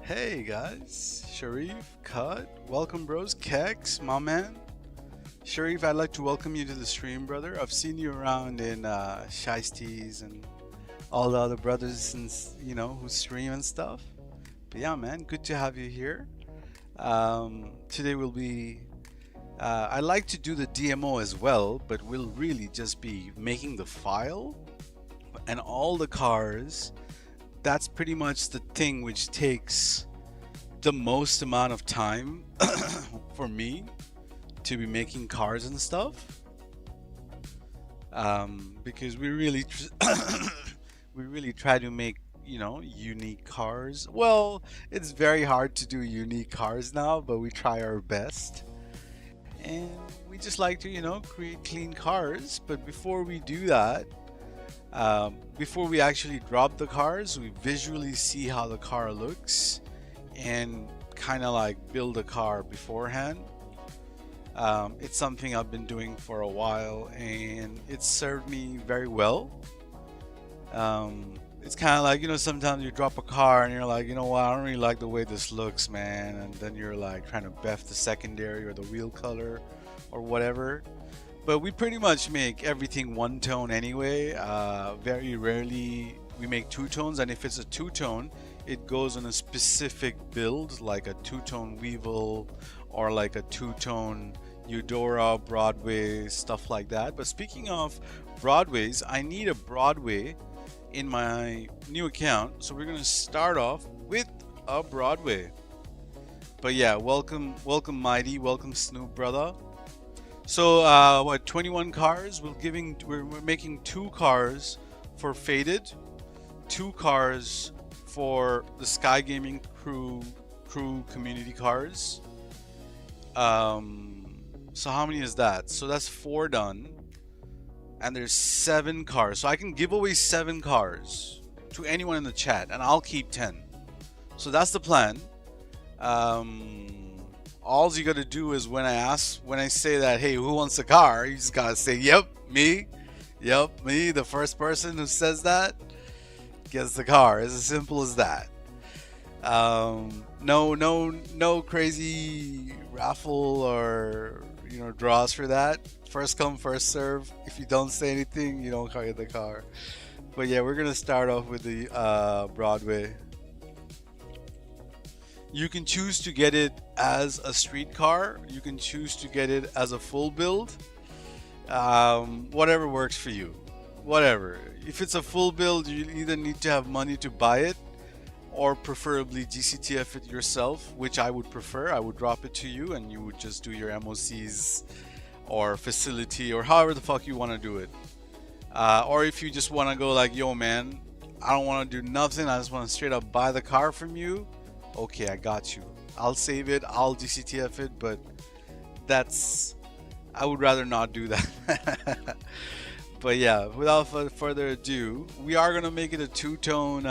Hey guys, Sharif, Cut, welcome bros, Kex, my man. Sharif, I'd like to welcome you to the stream, brother. I've seen you around in Shiesties and all the other brothers and who stream and stuff. But yeah, man, good to have you here. Today will be. I like to do the DMO as well, but we'll really just be making the file and all the cars. That's pretty much the thing which takes the most amount of time for me to be making cars and stuff, because we really we really try to make unique cars. Well, it's very hard to do unique cars now, but we try our best, and we just like to create clean cars. But before we do that, before we actually drop the cars, we visually see how the car looks and kind of like build a car beforehand. It's something I've been doing for a while and it served me very well. It's kind of like, sometimes you drop a car and you're like, you know what, I don't really like the way this looks, man. And then you're like trying to BEFF the secondary or the wheel color or whatever. But we pretty much make everything one tone anyway. Very rarely we make two tones, and if it's a two tone, it goes on a specific build, like a two-tone Weevil or like a two-tone Eudora, Broadway, stuff like that. But speaking of Broadways, I need a Broadway in my new account, so we're gonna start off with a Broadway. But yeah, welcome Mighty, welcome Snoop brother. So what, 21 cars? We're making 2 cars for Faded, 2 cars for the Sky Gaming crew community cars. So how many is that? So that's 4 done, and there's 7 cars. So I can give away 7 cars to anyone in the chat, and I'll keep 10. So that's the plan. All you gotta do is when I say that, hey, who wants a car? You just gotta say, yep, me. Yep, me. The first person who says that gets the car. It's as simple as that. No crazy raffle or draws for that. First come, first serve. If you don't say anything, you don't get the car. But yeah, we're gonna start off with the Broadway. You can choose to get it as a street car. You can choose to get it as a full build. Whatever works for you. Whatever. If it's a full build, you either need to have money to buy it, or preferably GCTF it yourself, which I would prefer. I would drop it to you and you would just do your MOCs or facility or however the fuck you want to do it. Or if you just want to go like, yo man, I don't want to do nothing, I just want to straight up buy the car from you. Okay, I got you. I'll save it, I'll GCTF it, but I would rather not do that. But yeah, without further ado, we are gonna make it a two-tone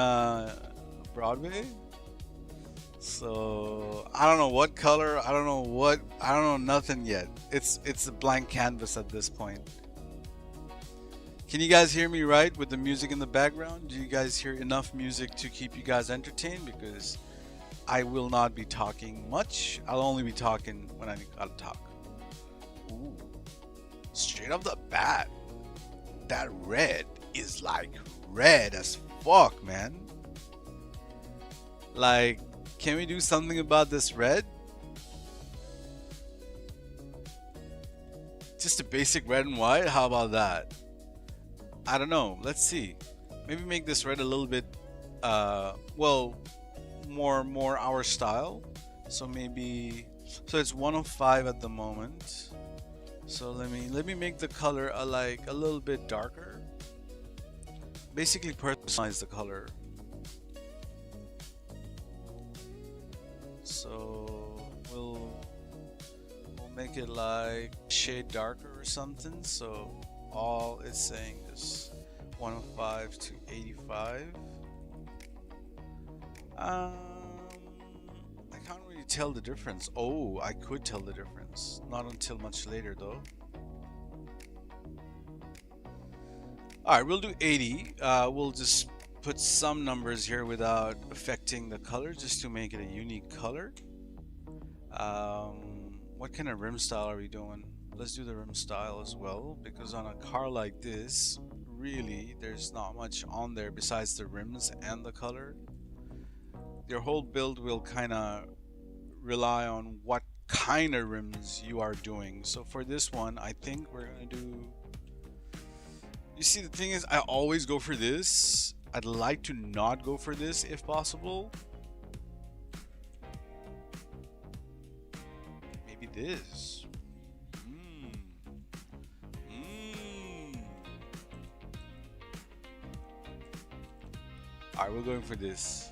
Broadway. So I don't know what color, I don't know nothing yet. It's a blank canvas at this point. Can you guys hear me right with the music in the background? Do you guys hear enough music to keep you guys entertained? Because I will not be talking much. I'll only be talking when I gotta talk. Ooh. Straight off the bat, that red is like red as fuck, man. Like, can we do something about this red? Just a basic red and white? How about that? I don't know. Let's see. Maybe make this red a little bit, well, more our style. So maybe, so it's 105 at the moment. So let me make the color like a little bit darker. Basically personalize the color. So we'll make it like shade darker or something. So all it's saying is 105 to 85. I can't really tell the difference. Oh, I could tell the difference. Not until much later though. Alright, we'll do 80. We'll just put some numbers here without affecting the color, just to make it a unique color. What kind of rim style are we doing? Let's do the rim style as well, because on a car like this, really, there's not much on there besides the rims and the color. Your whole build will kind of rely on what kind of rims you are doing. So for this one, I think we're gonna do, you see, the thing is, I always go for this. I'd like to not go for this if possible. Maybe this. Alright, we're going for this.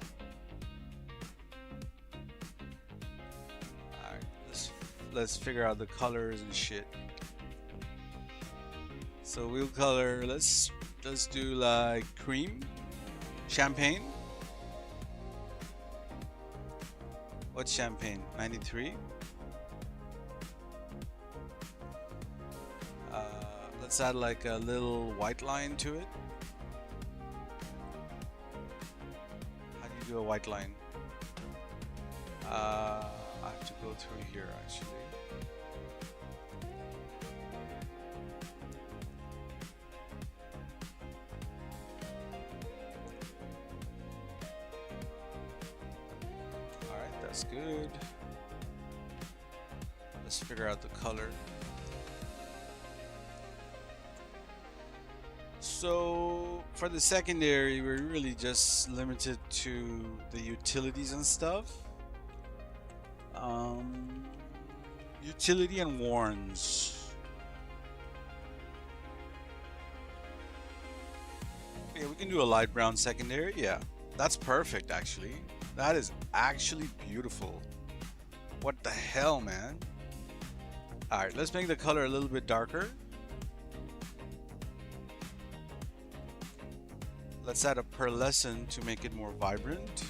Alright, let's figure out the colors and shit. So wheel color, let's do like cream, champagne. What's champagne? 93. Let's add like a little white line to it. How do you do a white line? I have to go through here actually. Alright, that's good. Let's figure out the color. So for the secondary, we're really just limited to the utilities and stuff. Utility and warns. Yeah, we can do a light brown secondary. Yeah, that's perfect actually. That is actually beautiful. What the hell, man? Alright, let's make the color a little bit darker. Let's add a pearlescent to make it more vibrant.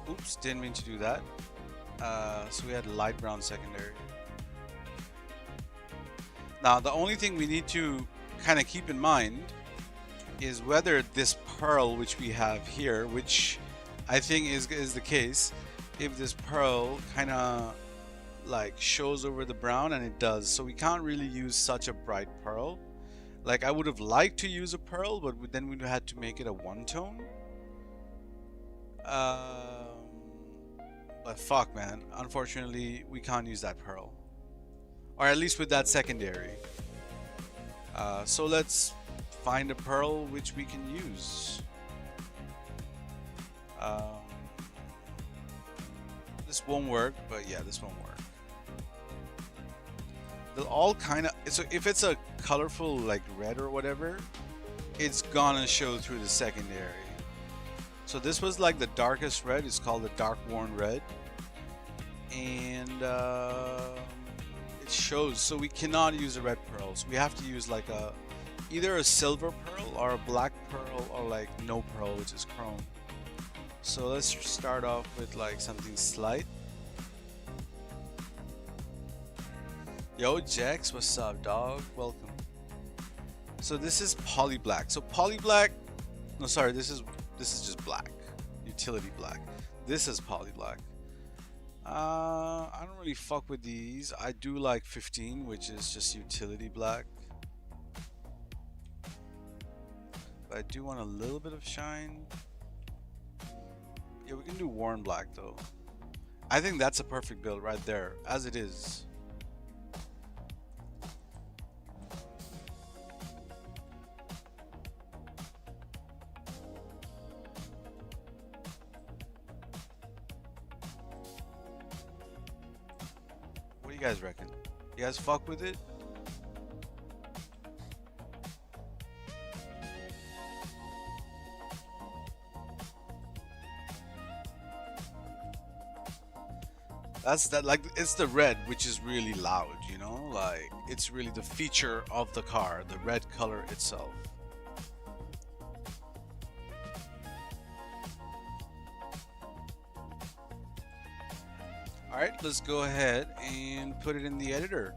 Oops, didn't mean to do that. So we had a light brown secondary. Now the only thing we need to kind of keep in mind is whether this pearl which we have here, which I think is the case, if this pearl kind of like shows over the brown, and it does. So we can't really use such a bright pearl. Like I would have liked to use a pearl, but then we had to make it a one tone. But fuck, man. Unfortunately, we can't use that pearl, or at least with that secondary. So let's find a pearl which we can use. This won't work, but yeah, this won't work. They'll all kind of, so if it's a colorful like red or whatever, it's gonna show through the secondary. So this was like the darkest red. It's called the dark worn red, and it shows. So we cannot use the red pearls. We have to use like either a silver pearl or a black pearl, or like no pearl, which is chrome. So let's start off with like something slight. Yo, Jax, what's up, dog? Welcome. So this is poly black. So poly black, no, sorry, this is just black, utility black. This is poly black. I don't really fuck with these. I do like 15, which is just utility black. But I do want a little bit of shine. Yeah, we can do worn black though. I think that's a perfect build right there, as it is. What do you guys reckon? You guys fuck with it? That's that, like, it's the red which is really loud, you know, like it's really the feature of the car, the red color itself. All right, let's go ahead and put it in the editor.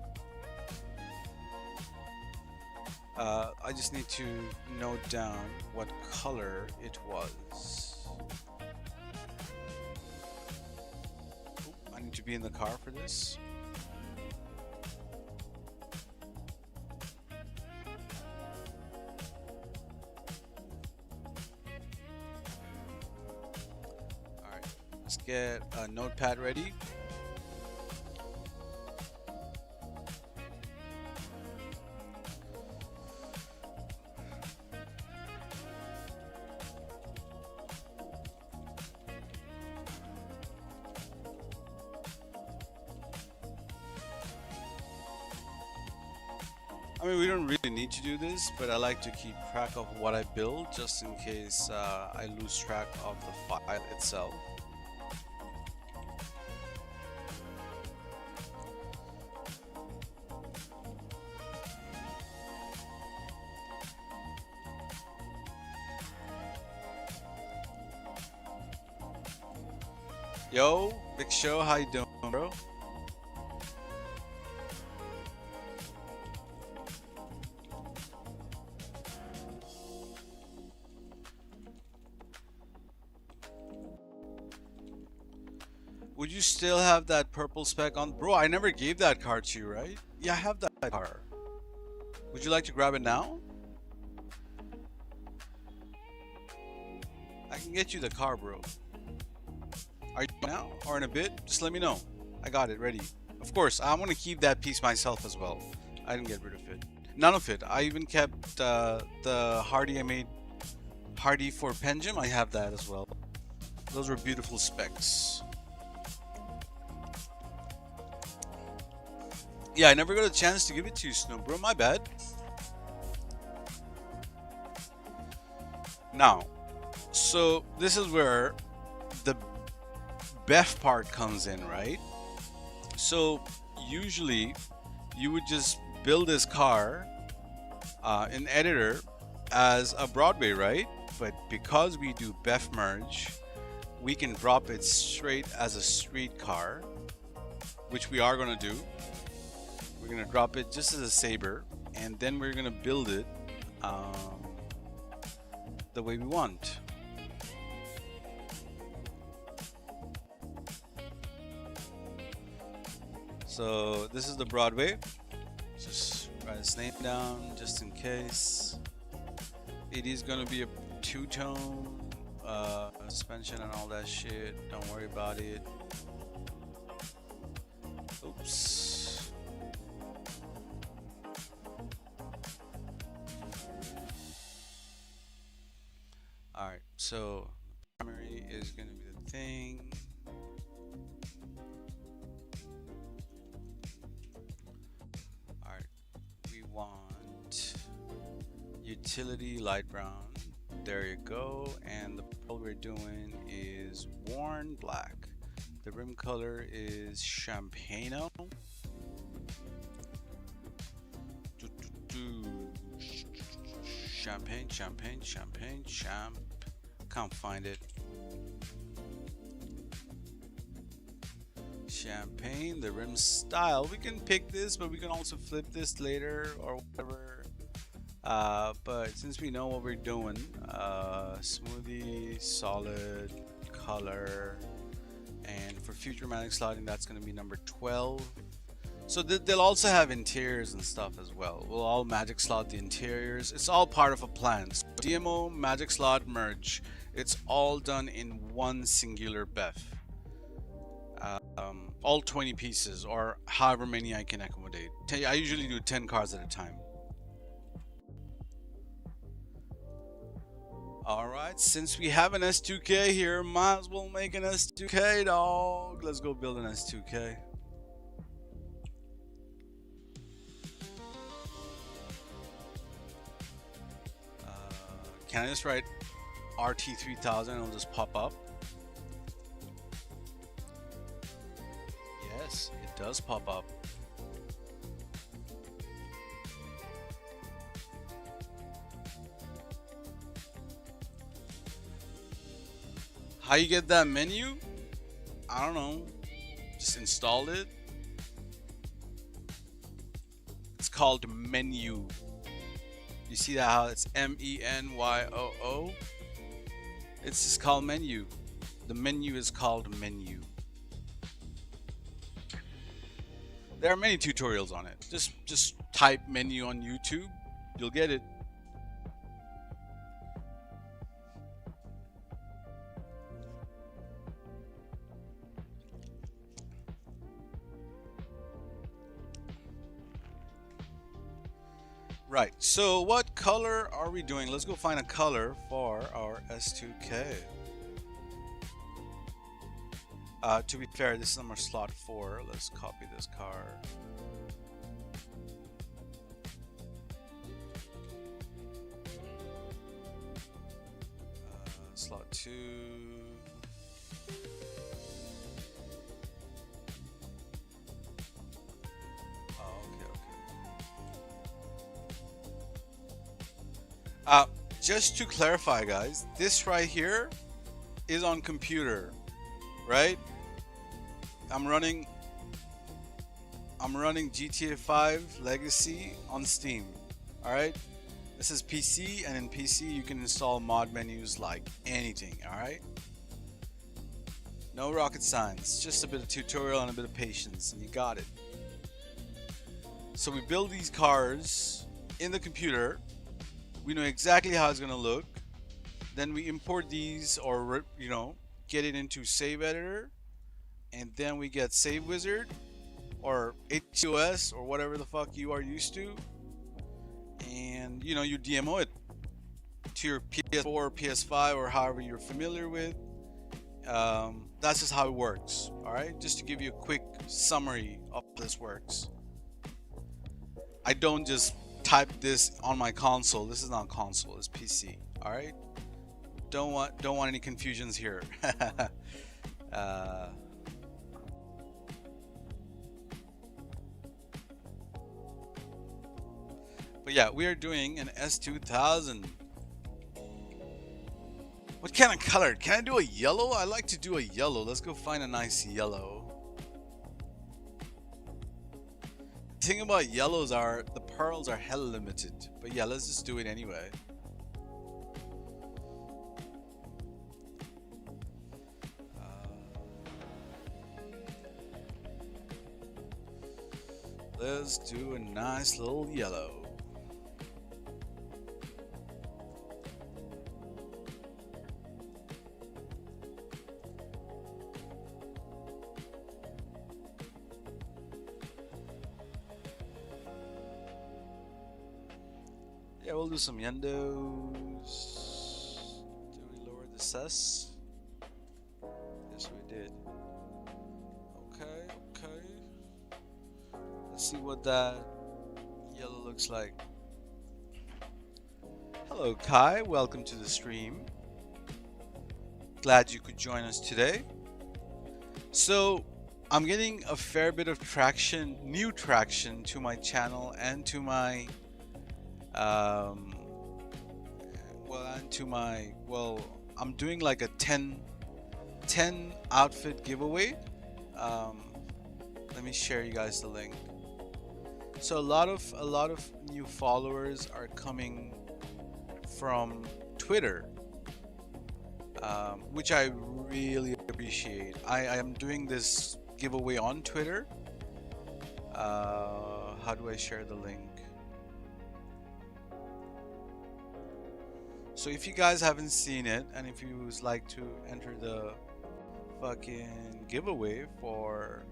I just need to note down what color it was. Ooh, I need to be in the car for this. Alright, let's get a notepad ready. I mean, we don't really need to do this, but I like to keep track of what I build just in case I lose track of the file itself. Yo, Big Show, how you doing, bro? Would you still have that purple speck on? Bro, I never gave that car to you, right? Yeah, I have that car. Would you like to grab it now? I can get you the car, bro. Are you now or in a bit? Just let me know. I got it ready. Of course, I want to keep that piece myself as well. I didn't get rid of it. None of it. I even kept the Hardy I made. Hardy for Penjum, I have that as well. Those were beautiful specs. Yeah, I never got a chance to give it to you, Snow, bro. My bad. Now, so this is where the BEFF part comes in, right? So usually you would just build this car in editor as a Broadway, right? But because we do BEFF merge, we can drop it straight as a street car, which we are going to do. We're going to drop it just as a Sabre, and then we're going to build it the way we want. So this is the Broadway. Just write its name down just in case. It is going to be a two-tone suspension and all that shit. Don't worry about it. Oops. Alright, so primary is going to be the thing. Alright, we want utility light brown. There you go. And the color we're doing is worn black. The rim color is champagne. Champagne, champagne, champagne, champ. Can't find it. Champagne, the rim style. We can pick this, but we can also flip this later or whatever. But since we know what we're doing, smoothie, solid, color, and for future magic slotting, that's going to be number 12. So they'll also have interiors and stuff as well. We'll all magic slot the interiors. It's all part of a plan. So DMO, magic slot, merge. It's all done in one singular BEFF. All 20 pieces or however many I can accommodate. I usually do 10 cars at a time. Alright, since we have an S2K here, might as well make an S2K, dog. Let's go build an S2K. Can I just write RT3000 and it'll just pop up? Yes, it does pop up. How you get that menu? I don't know. Just installed it. It's called menu. You see that how it's MENYOO? It's just called menu. The menu is called menu. There are many tutorials on it. Just type menu on YouTube, you'll get it. Right, so what color are we doing? Let's go find a color for our S2K. To be fair, this is number slot 4. Let's copy this car. Slot 2. Just to clarify, guys, this right here is on computer, right? I'm running GTA 5 Legacy on Steam. All right, this is PC, and in PC you can install mod menus like anything. All right, no rocket science, just a bit of tutorial and a bit of patience, and you got it. So we build these cars in the computer. We know exactly how it's gonna look. Then we import these, or get it into Save Editor, and then we get Save Wizard or HOS or whatever the fuck you are used to, and you DMO it to your PS4, PS5, or however you're familiar with. That's just how it works. All right, just to give you a quick summary of how this works. I don't just type this on my console. This is not console, it's PC. All right, don't want any confusions here. But yeah, we are doing an S2000. What kind of color? Can I do a yellow? I like to do a yellow. Let's go find a nice yellow. The thing about yellows are the pearls are hell limited. But yeah, let's just do it anyway. Let's do a nice little yellow. Yeah, we'll do some yendos. Did we lower the Sesh? Yes, we did. Okay. Let's see what that yellow looks like. Hello, Kai. Welcome to the stream. Glad you could join us today. So, I'm getting a fair bit of traction, new traction to my channel and to my I'm doing like a 10 outfit giveaway. Let me share you guys the link. So a lot of new followers are coming from Twitter, which I really appreciate. I am doing this giveaway on Twitter. How do I share the link? So if you guys haven't seen it, and if you would like to enter the fucking giveaway for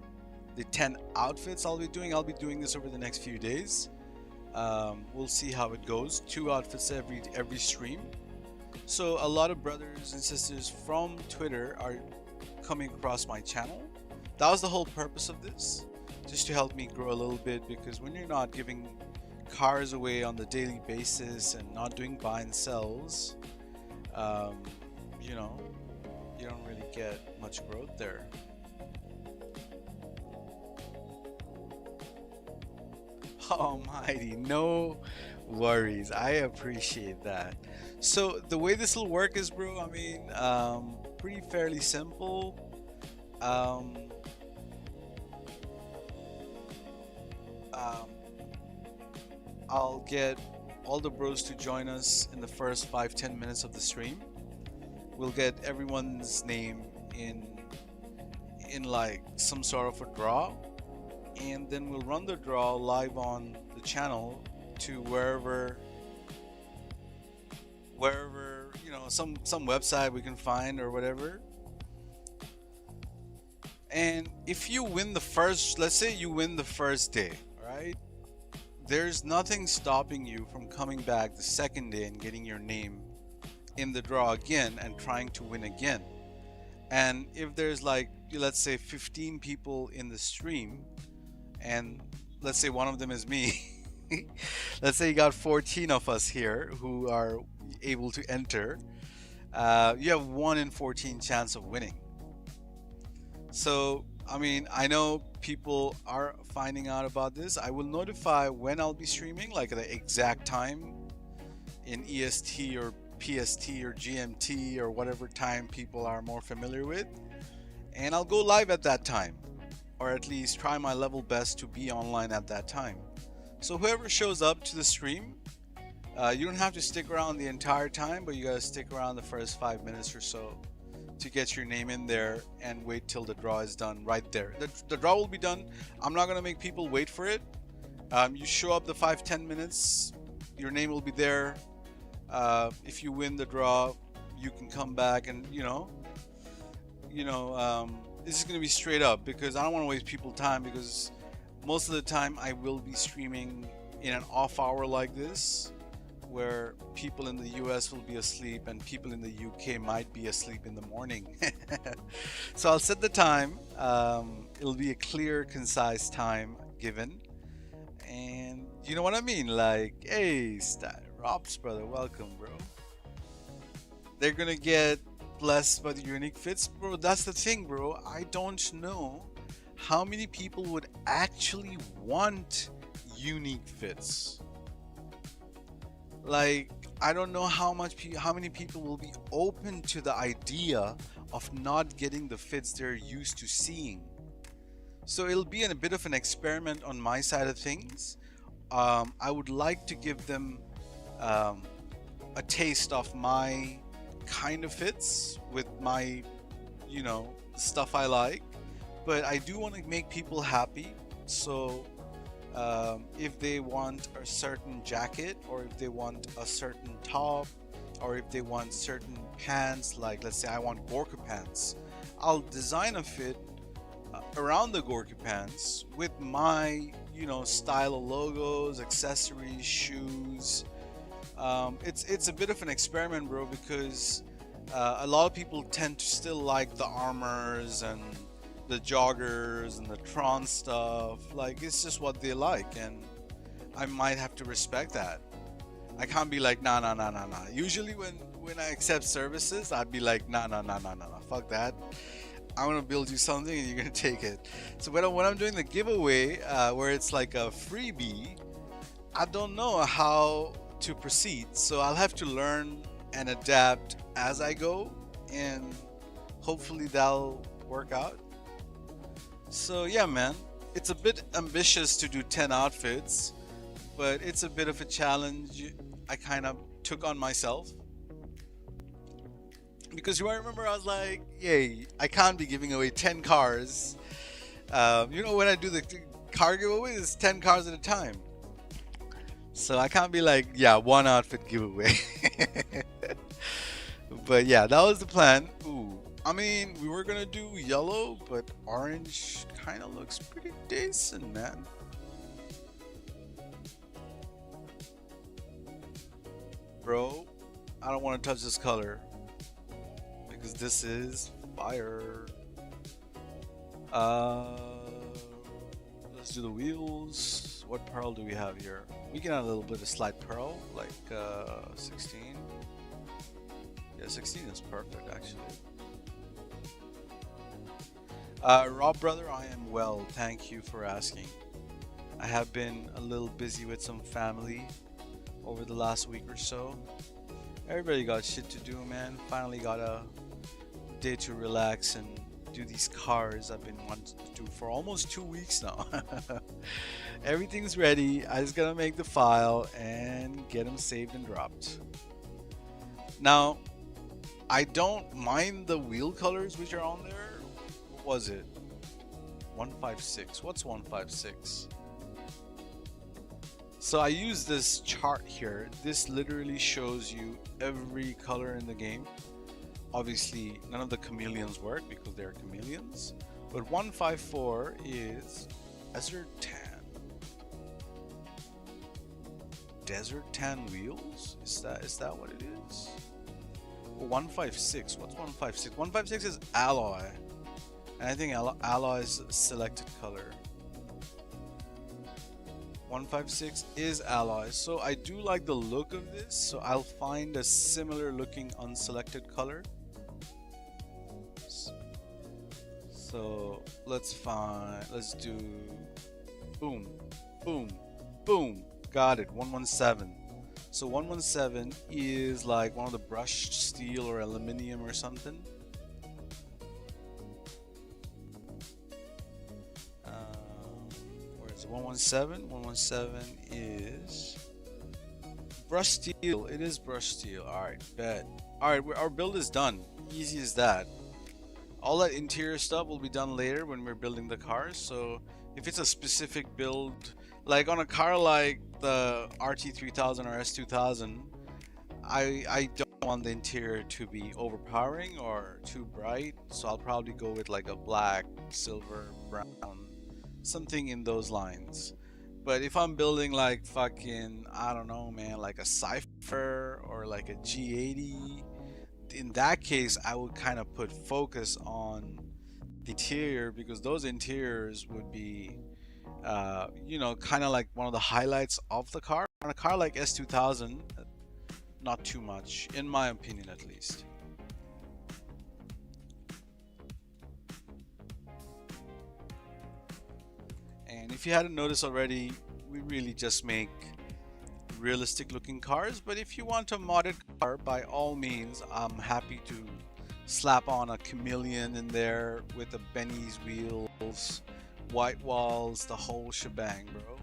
the 10 outfits I'll be doing this over the next few days. We'll see how it goes. 2 outfits every stream. So a lot of brothers and sisters from Twitter are coming across my channel. That was the whole purpose of this, just to help me grow a little bit, because when you're not giving cars away on the daily basis and not doing buy and sells, you don't really get much growth there. Almighty, no worries. I appreciate that. So the way this will work is, bro, I mean, pretty fairly simple. I'll get all the bros to join us in the first 5-10 minutes of the stream. We'll get everyone's name in like some sort of a draw, and then we'll run the draw live on the channel to wherever some website we can find or whatever. And if you win the first, let's say you win the first day, right? There's nothing stopping you from coming back the second day and getting your name in the draw again and trying to win again. And if there's like, let's say 15 people in the stream, and let's say one of them is me, let's say you got 14 of us here who are able to enter, you have 1 in 14 chance of winning. So I mean, I know people are finding out about this. I will notify when I'll be streaming, like the exact time in EST or PST or GMT or whatever time people are more familiar with, and I'll go live at that time, or at least try my level best to be online at that time. So whoever shows up to the stream, you don't have to stick around the entire time, but you gotta stick around the first 5 minutes or so to get your name in there and wait till the draw is done right there. The draw will be done. I'm not gonna make people wait for it. You show up the 5-10 minutes, your name will be there. If you win the draw, you can come back, and this is gonna be straight up because I don't want to waste people's time, because most of the time I will be streaming in an off hour like this, where people in the US will be asleep and people in the UK might be asleep in the morning. So I'll set the time. It'll be a clear, concise time given, and you know what I mean, like, hey, Rob's brother, welcome, bro. They're gonna get blessed by the unique fits, bro. That's the thing, bro. I don't know how many people would actually want unique fits. Like, I don't know how many people will be open to the idea of not getting the fits they're used to seeing. So it'll be a bit of an experiment on my side of things. I would like to give them a taste of my kind of fits with my stuff I like, but I do want to make people happy. So if they want a certain jacket, or if they want a certain top, or if they want certain pants, like let's say I want Gorka pants, I'll design a fit around the Gorka pants with my style of logos, accessories, shoes. It's a bit of an experiment, bro, because a lot of people tend to still like the armors and the joggers and the Tron stuff. Like, it's just what they like, and I might have to respect that. I can't be like, nah. Usually when I accept services, I'd be like, nah, fuck that. I'm gonna build you something and you're gonna take it. So when I'm doing the giveaway, where it's like a freebie, I don't know how to proceed, so I'll have to learn and adapt as I go, and hopefully that'll work out. So yeah, man, it's a bit ambitious to do 10 outfits, but it's a bit of a challenge I kind of took on myself, because you might remember I was like, yay, I can't be giving away 10 cars. When I do the car giveaway, it's 10 cars at a time. So I can't be like, yeah, 1 outfit giveaway. But yeah, that was the plan. Ooh, I mean, we were gonna do yellow, but orange kind of looks pretty decent, man. Bro, I don't want to touch this color, because this is fire. Let's do the wheels. What pearl do we have here? We can add a little bit of slight pearl, like 16. Yeah, 16 is perfect, actually. Rob brother, I am well. Thank you for asking. I have been a little busy with some family over the last week or so. Everybody got shit to do, man. Finally got a day to relax and do these cars I've been wanting to do for almost 2 weeks now. Everything's ready. I just gotta make the file and get them saved and dropped. Now, I don't mind the wheel colors which are on there. What was it? 156. What's 156? So I use this chart here. This literally shows you every color in the game. Obviously, none of the chameleons work because they're chameleons. But 154 is desert tan. Desert tan wheels? Is that what it is? 156. What's 156? 156 is alloy. And I think alloy is selected color. 156 is alloy. So I do like the look of this. So I'll find a similar looking unselected color. So let's do boom, boom, boom. Got it. 117. So 117 is like one of the brushed steel or aluminum or something. Where is it? 117? 117 is brushed steel. It is brushed steel. Alright, bet. Alright, our build is done. Easy as that. All that interior stuff will be done later when we're building the cars. So if it's a specific build, like on a car like the RT3000 or S2000, I don't want the interior to be overpowering or too bright. So I'll probably go with like a black, silver, brown, something in those lines. But if I'm building like fucking, I don't know, man, like a Cypher or like a G80, in that case I would kind of put focus on the interior, because those interiors would be you know, kind of like one of the highlights of the car. On a car like S2000, not too much, in my opinion at least. And if you hadn't noticed already, we really just make realistic looking cars. But if you want a modded car, by all means, I'm happy to slap on a chameleon in there with the Benny's wheels, white walls, the whole shebang, bro.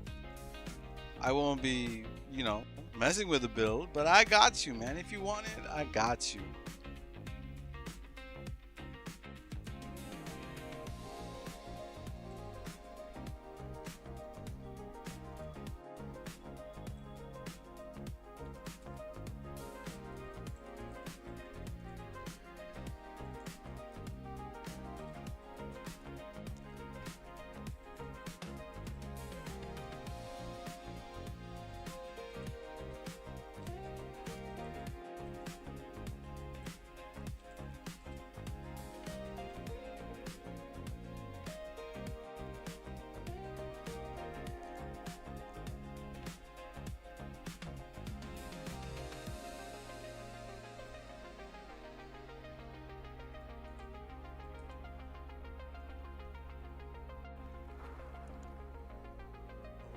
I won't be, you know, messing with the build, but I got you, man. If you want it, I got you.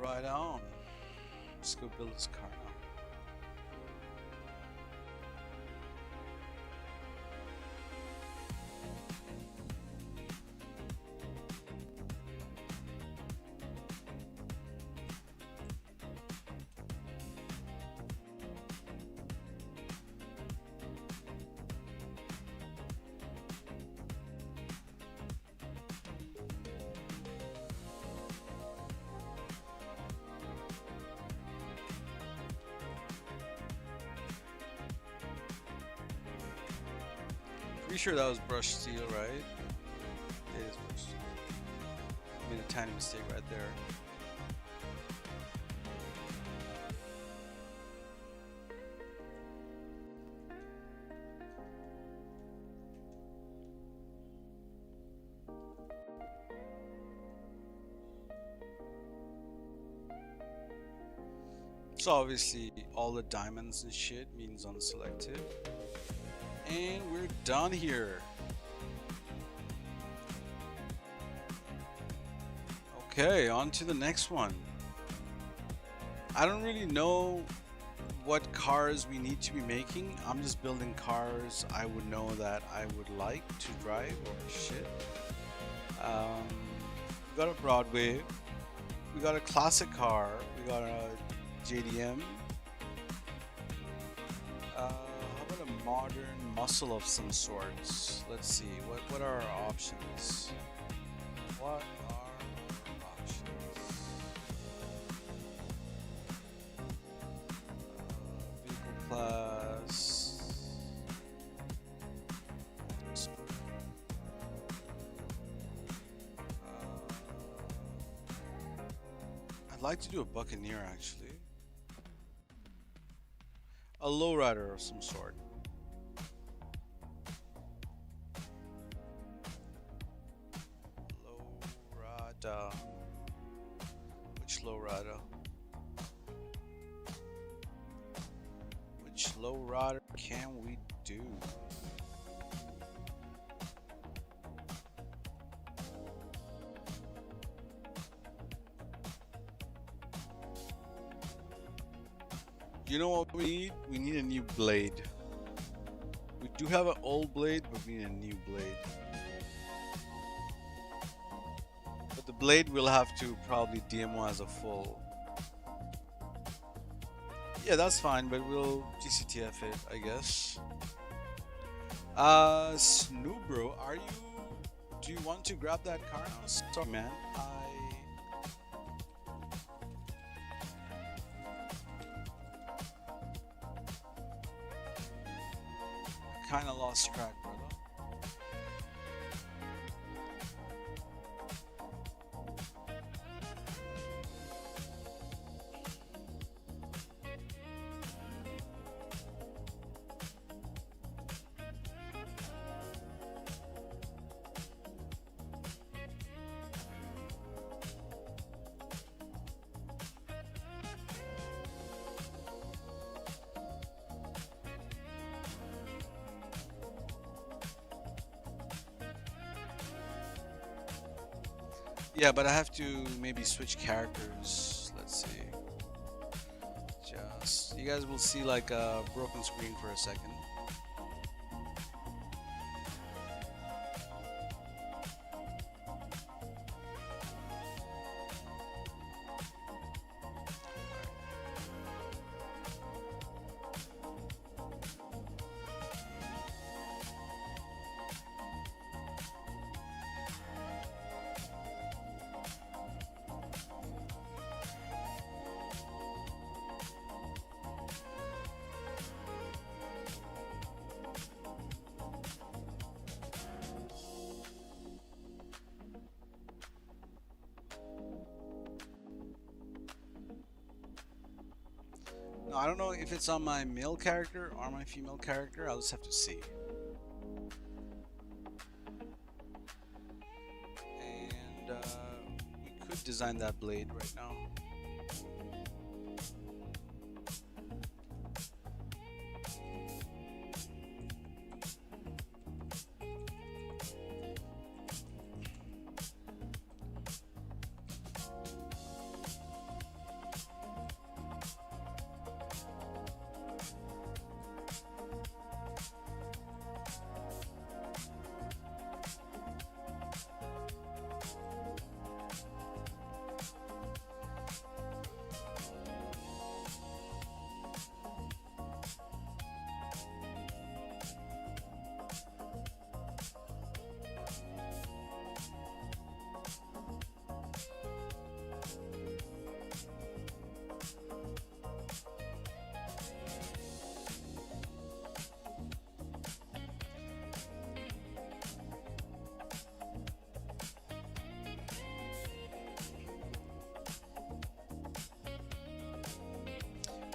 Right on. Let's go build this car now. Pretty sure that was brushed steel, right? It is brushed steel. I made a tiny mistake right there. So obviously all the diamonds and shit means unselected. And we're done here. Okay, on to the next one. I don't really know what cars we need to be making. I'm just building cars I would know that I would like to drive or shit. We got a Broadway. We got a classic car. We got a JDM. How about a modern muscle of some sorts? Let's see. What are our options? What are our options? Vehicle class. I'd like to do a Buccaneer actually. A lowrider of some sort. Lowrider. Which lowrider? Which lowrider can we do? You know what we need? We need a new blade. We do have an old blade, but we need a new blade. But the blade we'll have to probably DMO as a full. Yeah, that's fine, but we'll GCTF it, I guess. Snoobro, do you want to grab that car now? Sorry, man. Kind of lost track, brother. Yeah, but I have to maybe switch characters. Let's see. You guys will see like a broken screen for a second. No, I don't know if it's on my male character or my female character. I'll just have to see. And we could design that blade right now.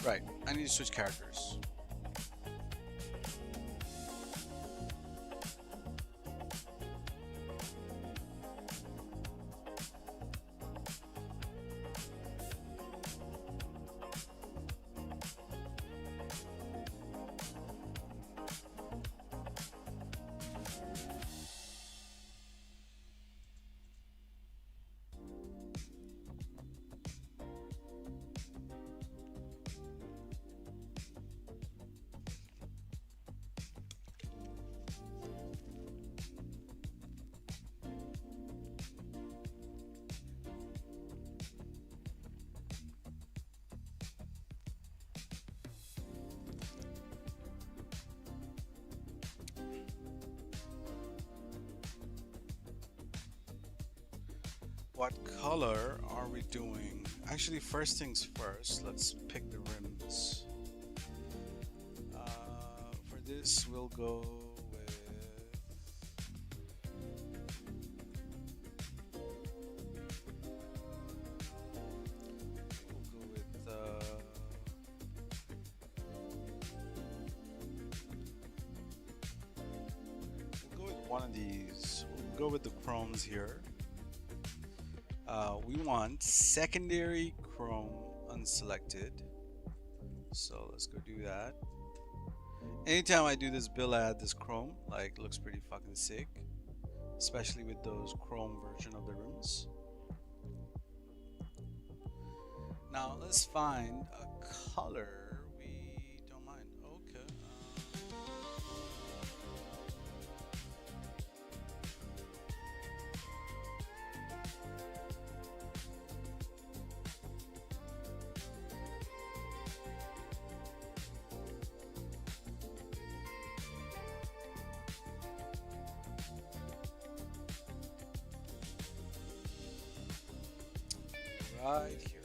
Right, I need to switch characters. What color are we doing? Actually, first things first, let's pick the rims. For this, we'll go with we'll go with one of these. We'll go with the chromes here. We want secondary chrome unselected. So let's go do that. Anytime I do this build, I add this chrome. Like, looks pretty fucking sick, especially with those chrome version of the rims. Now let's find a color we don't mind. Okay. Right here.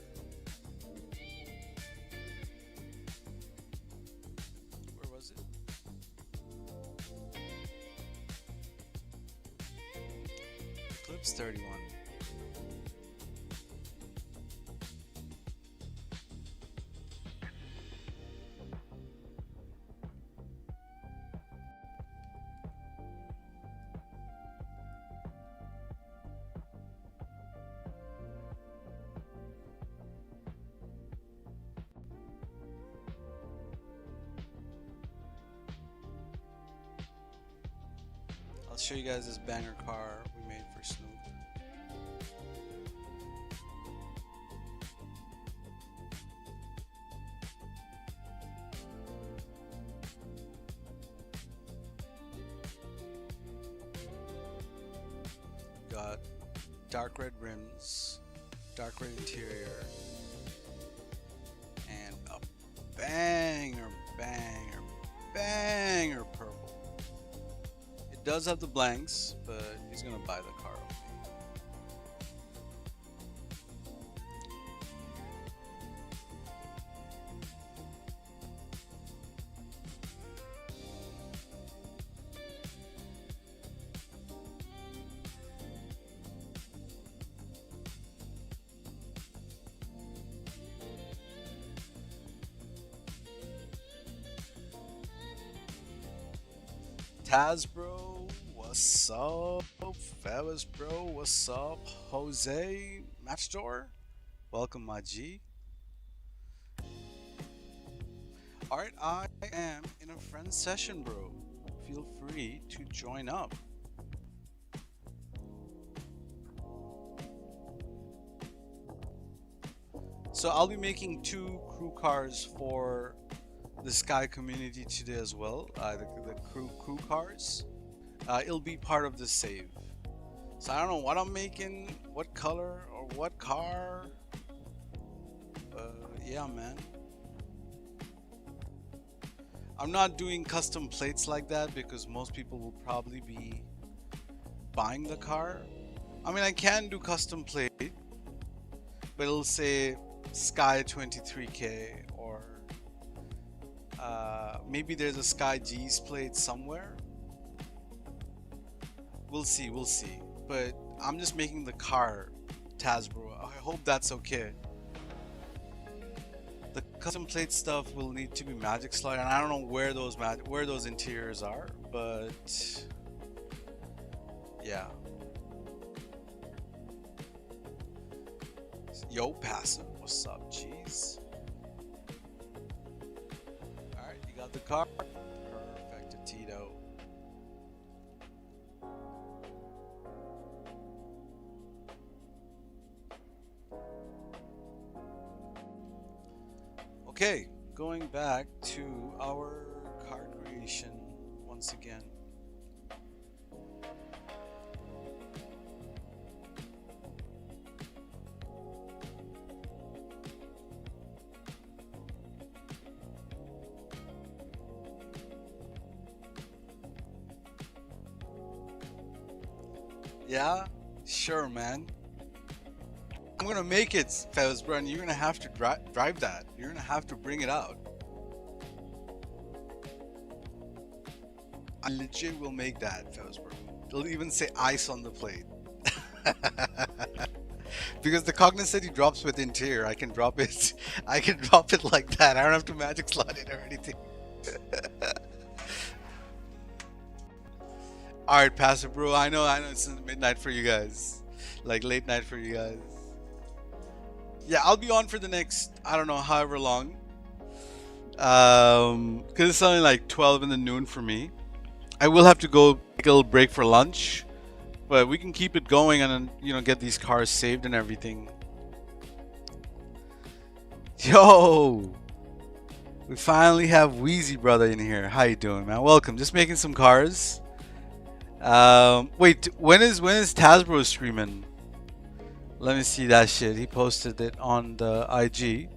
Where was it? Eclipse 31. I'll show you guys this banger car we made for Snoop. Got dark red rims, dark red interior, and a banger purple. It does have the blanks, but he's gonna buy the car. Taz bro, what's up? Fellas bro, what's up? Jose Matchdoor, welcome my G. Alright, I am in a friend session, bro. Feel free to join up. So I'll be making 2 crew cars for the Sky community today as well. The crew cars. It'll be part of the save. So I don't know what I'm making, what color or what car. Yeah, man. I'm not doing custom plates like that because most people will probably be buying the car. I mean, I can do custom plate, but it'll say Sky 23K or maybe there's a Sky G's plate somewhere. We'll see, but I'm just making the car Tazbro. I hope that's okay. The custom plate stuff will need to be Magic Slide, and I don't know where those interiors are, but yeah. Yo, Passive, what's up, jeez? Alright, you got the car? Perfect, Tito. Okay, going back to our car creation once again. Yeah, sure, man. I'm gonna make it, Fez, bro, and you're gonna have to drive that. You're gonna have to bring it out. I legit will make that, Fez, bro. It'll even say ice on the plate. Because the Cognoscenti drops with interior. I can drop it. I can drop it like that. I don't have to magic slot it or anything. All right, Pastor Bro. I know it's midnight for you guys, like late night for you guys. Yeah, I'll be on for the next, I don't know, however long. Because it's only like 12 in the noon for me. I will have to go take a little break for lunch, but we can keep it going and then, you know, get these cars saved and everything. Yo, we finally have Wheezy brother in here. How you doing, man? Welcome. Just making some cars. Wait, when is Tasbro streaming? Let me see that shit. He posted it on the IG.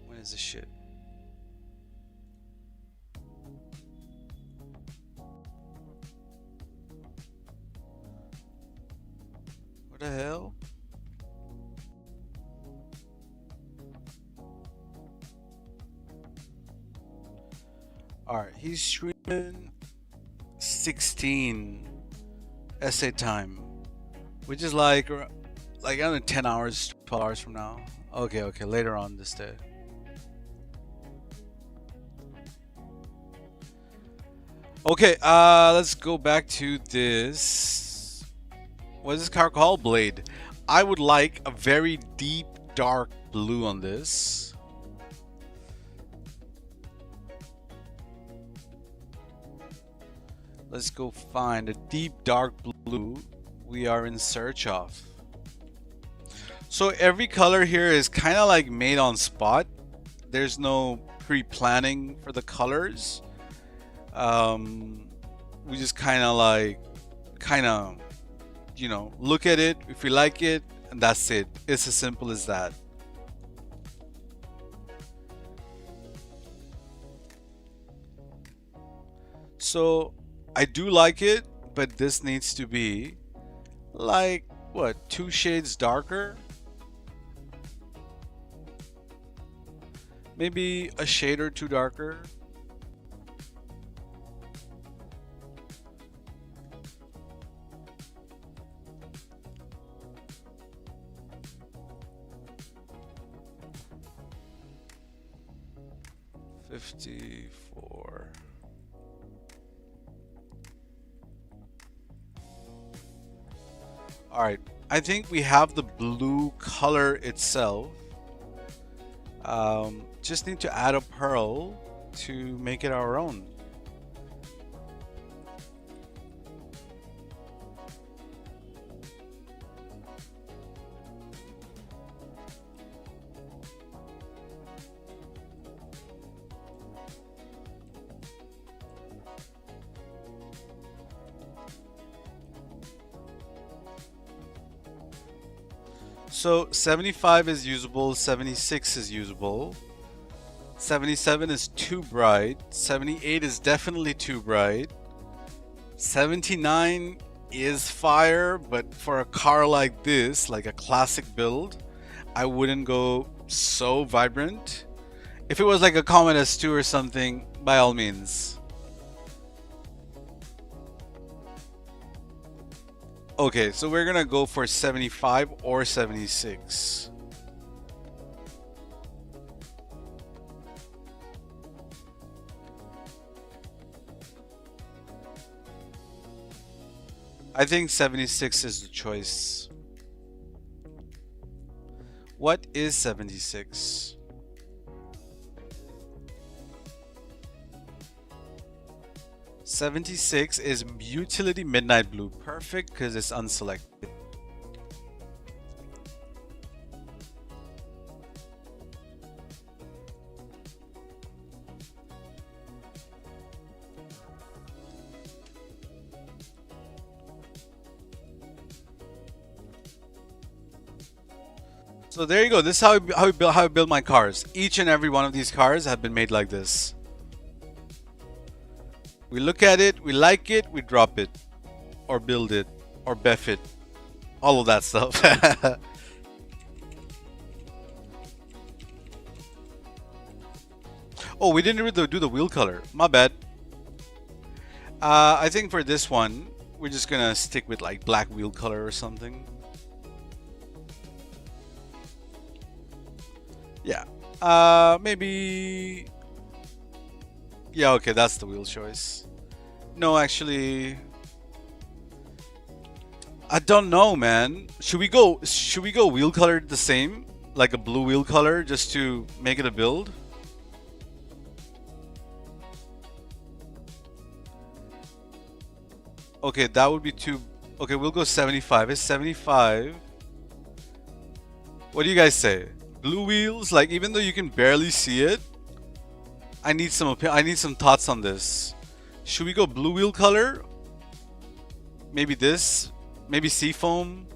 When is this shit? What the hell? Alright, he's streaming 16 essay time, which is like under 10 hours, 12 hours from now. Okay, later on this day. Okay, let's go back to this. What is this car called? Blade. I would like a very deep, dark blue on this. Let's go find a deep, dark blue we are in search of. So every color here is kind of like made on spot. There's no pre-planning for the colors. We just kind of you know, look at it, if we like it, and that's it. It's as simple as that. So I do like it, but this needs to be like, what, 2 shades darker? Maybe a shade or 2 darker. $54. All right, I think we have the blue color itself. Just need to add a pearl to make it our own. So 75 is usable, 76 is usable, 77 is too bright, 78 is definitely too bright, 79 is fire, but for a car like this, like a classic build, I wouldn't go so vibrant. If it was like a Comet S2 or something, by all means. Okay, so we're gonna go for 75 or 76. I think 76 is the choice. What is 76? '76 is utility midnight blue. Perfect because it's unselected. So there you go. This is how I build my cars. Each and every one of these cars have been made like this. We look at it, we like it, we drop it, or build it, or BEFF it, all of that stuff. Oh, we didn't really do the wheel color. My bad. I think for this one, we're just gonna stick with like black wheel color or something. Yeah. Maybe. Yeah, okay, that's the wheel choice. No, actually, I don't know, man. Should we go wheel colored the same? Like a blue wheel color just to make it a build? Okay, that would be too. Okay, we'll go 75. Is 75? What do you guys say? Blue wheels, like even though you can barely see it, I need some thoughts on this. Should we go blue wheel color? Maybe this? Maybe seafoam?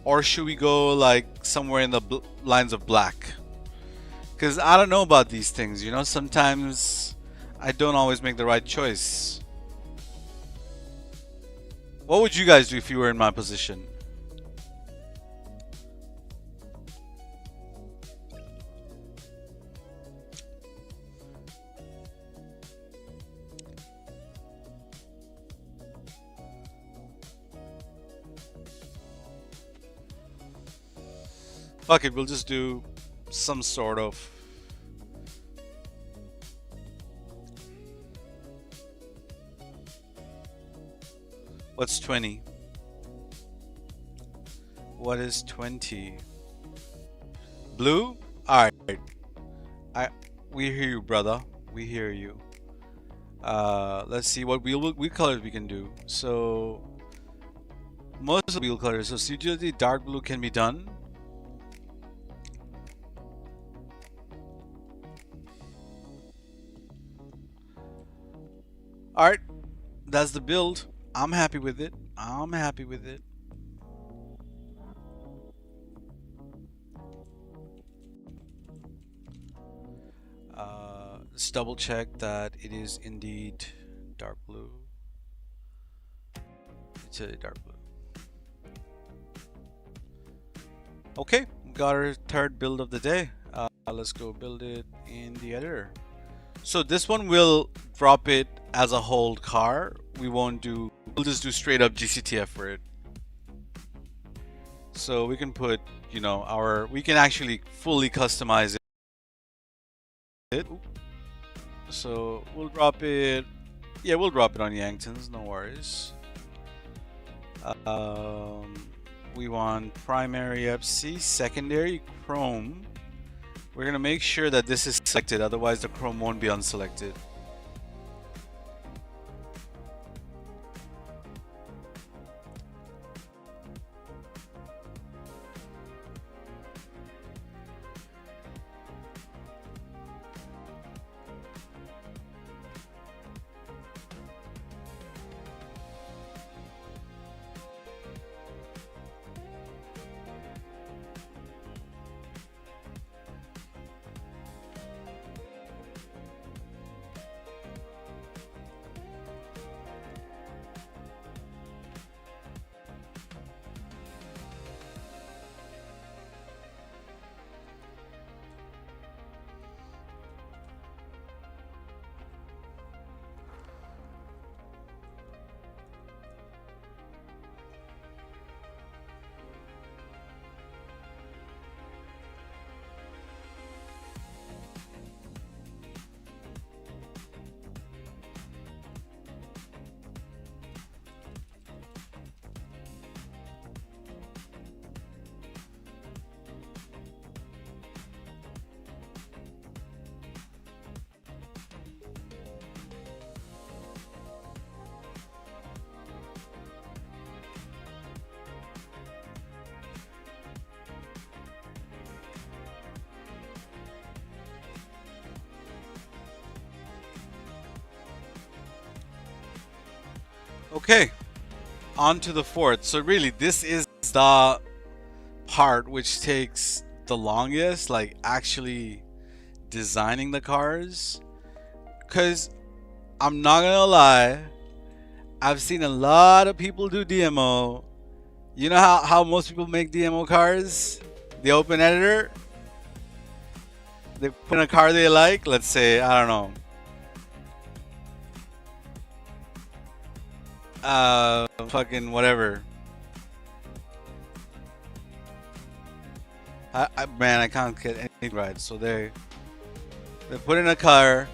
Or should we go like somewhere in the lines of black? Because I don't know about these things, you know? Sometimes I don't always make the right choice. What would you guys do if you were in my position? Fuck it, we'll just do some sort of. What's 20? What is 20? Blue? Alright. We hear you, brother. We hear you. Let's see what wheel colors we can do. So most of the wheel colors. So usually dark blue can be done. Alright. That's the build. I'm happy with it. I'm happy with it. Let's double check that it is indeed dark blue. It's a dark blue. Okay, got our third build of the day. Let's go build it in the editor. So this one will drop it as a whole car. We'll just do straight up GCTF for it. So we can put, you know, we can actually fully customize it. So we'll drop it. Yeah, we'll drop it on Yankton's, no worries. We want primary FC, secondary chrome. We're gonna make sure that this is selected, otherwise the chrome won't be unselected. Okay, on to the fourth. So really, this is the part which takes the longest, like actually designing the cars. Because I'm not gonna lie, I've seen a lot of people do DMO. You know how most people make DMO cars? The open editor. They put in a car they like. Let's say, I don't know, fucking whatever. Man, I can't get anything right. So they put in a car.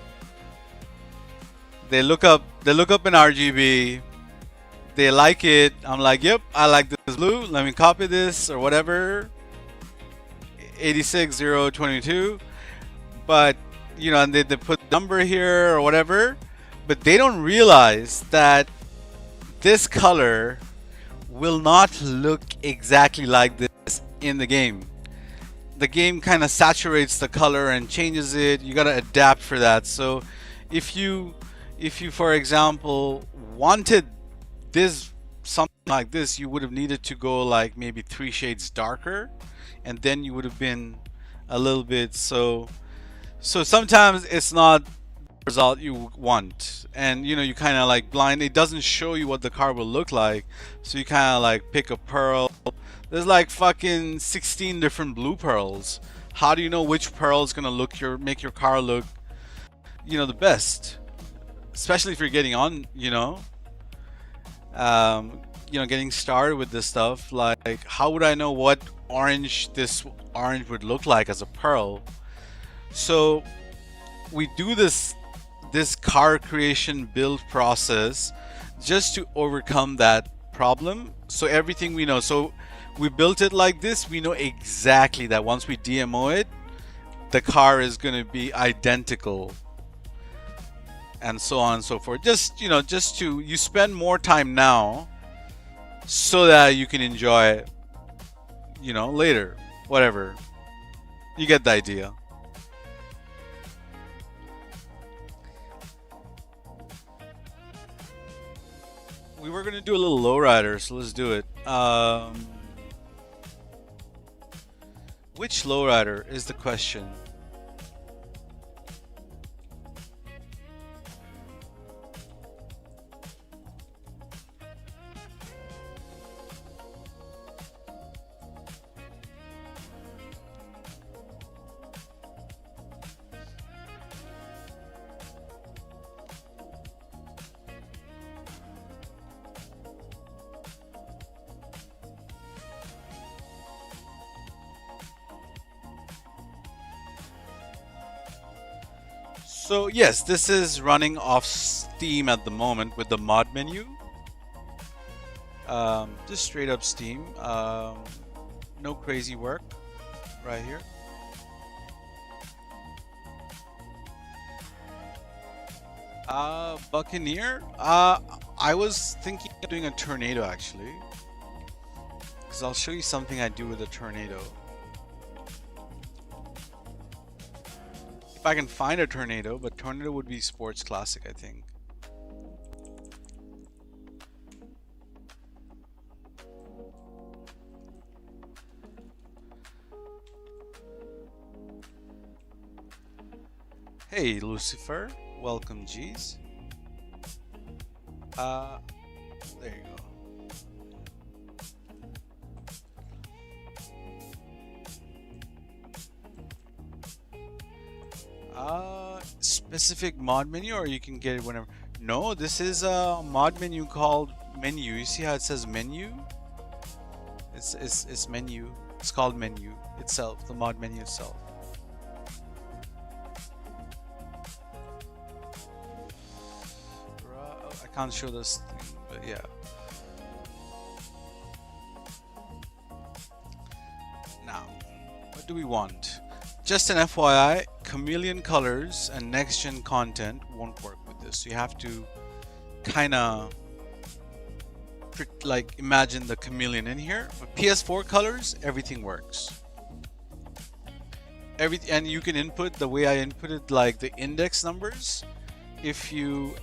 They look up in RGB. They like it. I'm like, yep, I like this blue. Let me copy this or whatever. 86022. But you know, and they put number here or whatever. But they don't realize that this color will not look exactly like this in the game. The game kind of saturates the color and changes it. You gotta adapt for that. So if you for example wanted this something like this, you would have needed to go like maybe 3 shades darker, and then you would have been a little bit so sometimes it's not the result you want, and you know, you kind of like blind, it doesn't show you what the car will look like, so you kind of like pick a pearl. There's like fucking 16 different blue pearls. How do you know which pearl is gonna make your car look, you know, the best? Especially if you're getting on, you know, getting started with this stuff. Like, how would I know what this orange would look like as a pearl? So we do this car creation build process just to overcome that problem. So everything we know, so we built it like this, we know exactly that once we DMO it, the car is going to be identical, and so on and so forth. Just, you know, you spend more time now so that you can enjoy it, you know, later, whatever. You get the idea. We were gonna do a little lowrider, so let's do it. Which lowrider is the question? So yes, this is running off Steam at the moment with the mod menu. Just straight up Steam. No crazy work right here. Buccaneer. I was thinking of doing a tornado actually, because I'll show you something I do with a tornado. If I can find a tornado, but tornado would be sports classic, I think. Hey Lucifer, welcome G's. There you go. Specific mod menu, or you can get it whenever. No, this is a mod menu called menu. You see how it says menu? It's menu. It's called menu itself, the mod menu itself. I can't show this thing, but yeah. Now, what do we want? Just an FYI, chameleon colors and next gen content won't work with this. You have to kind of like imagine the chameleon in here. But PS4 colors, everything works. And you can input the way I inputted, like the index numbers.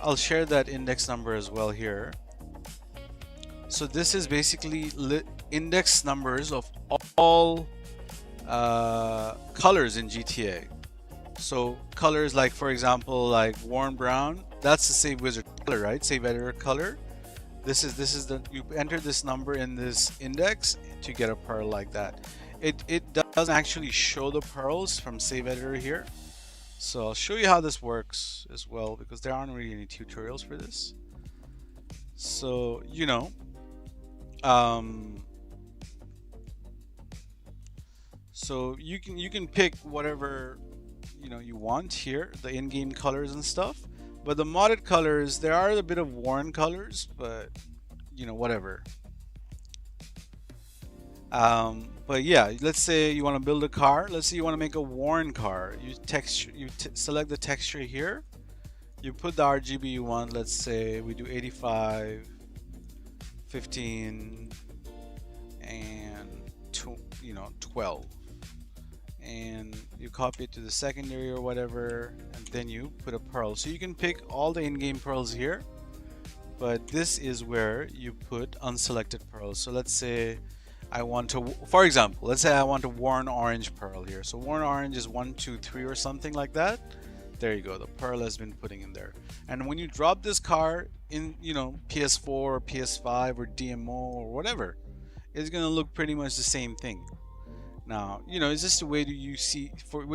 I'll share that index number as well here. So this is basically index numbers of all colors in GTA. So colors like, for example, like worn brown, that's the save wizard color, right? Save editor color. This is the, you enter this number in this index to get a pearl like that. It doesn't actually show the pearls from save editor here. So I'll show you how this works as well, because there aren't really any tutorials for this. So so you can pick whatever you want here, the in-game colors and stuff. But the modded colors, there are a bit of worn colors, but whatever. But yeah, let's say you want to build a car. Let's say you want to make a worn car. You select the texture here. You put the RGB you want. Let's say we do 85, 15, and 12. And you copy it to the secondary or whatever, and then you put a pearl. So you can pick all the in-game pearls here, but this is where you put unselected pearls. So let's say I want to, for example, let's say I want a worn orange pearl here. So worn orange is 1, 2, 3 or something like that. There you go, the pearl has been putting in there. And when you drop this car in PS4 or PS5 or DMO or whatever, it's gonna look pretty much the same thing. Now, it's just a way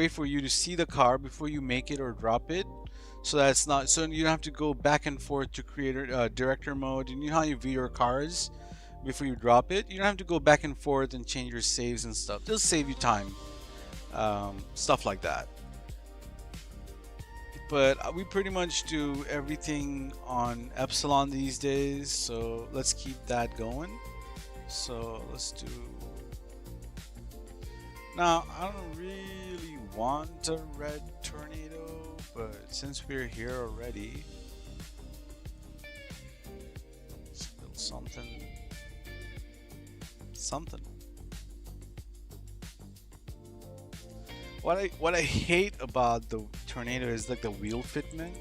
for you to see the car before you make it or drop it, so that it's not, so you don't have to go back and forth to create a director mode. And you know how you view your cars before you drop it? You don't have to go back and forth and change your saves and stuff. Just save you time, stuff like that. But we pretty much do everything on Epsilon these days, so let's keep that going. So let's do. Now, I don't really want a red tornado, but since we're here already, let's build something. What I hate about the tornado is like the wheel fitment.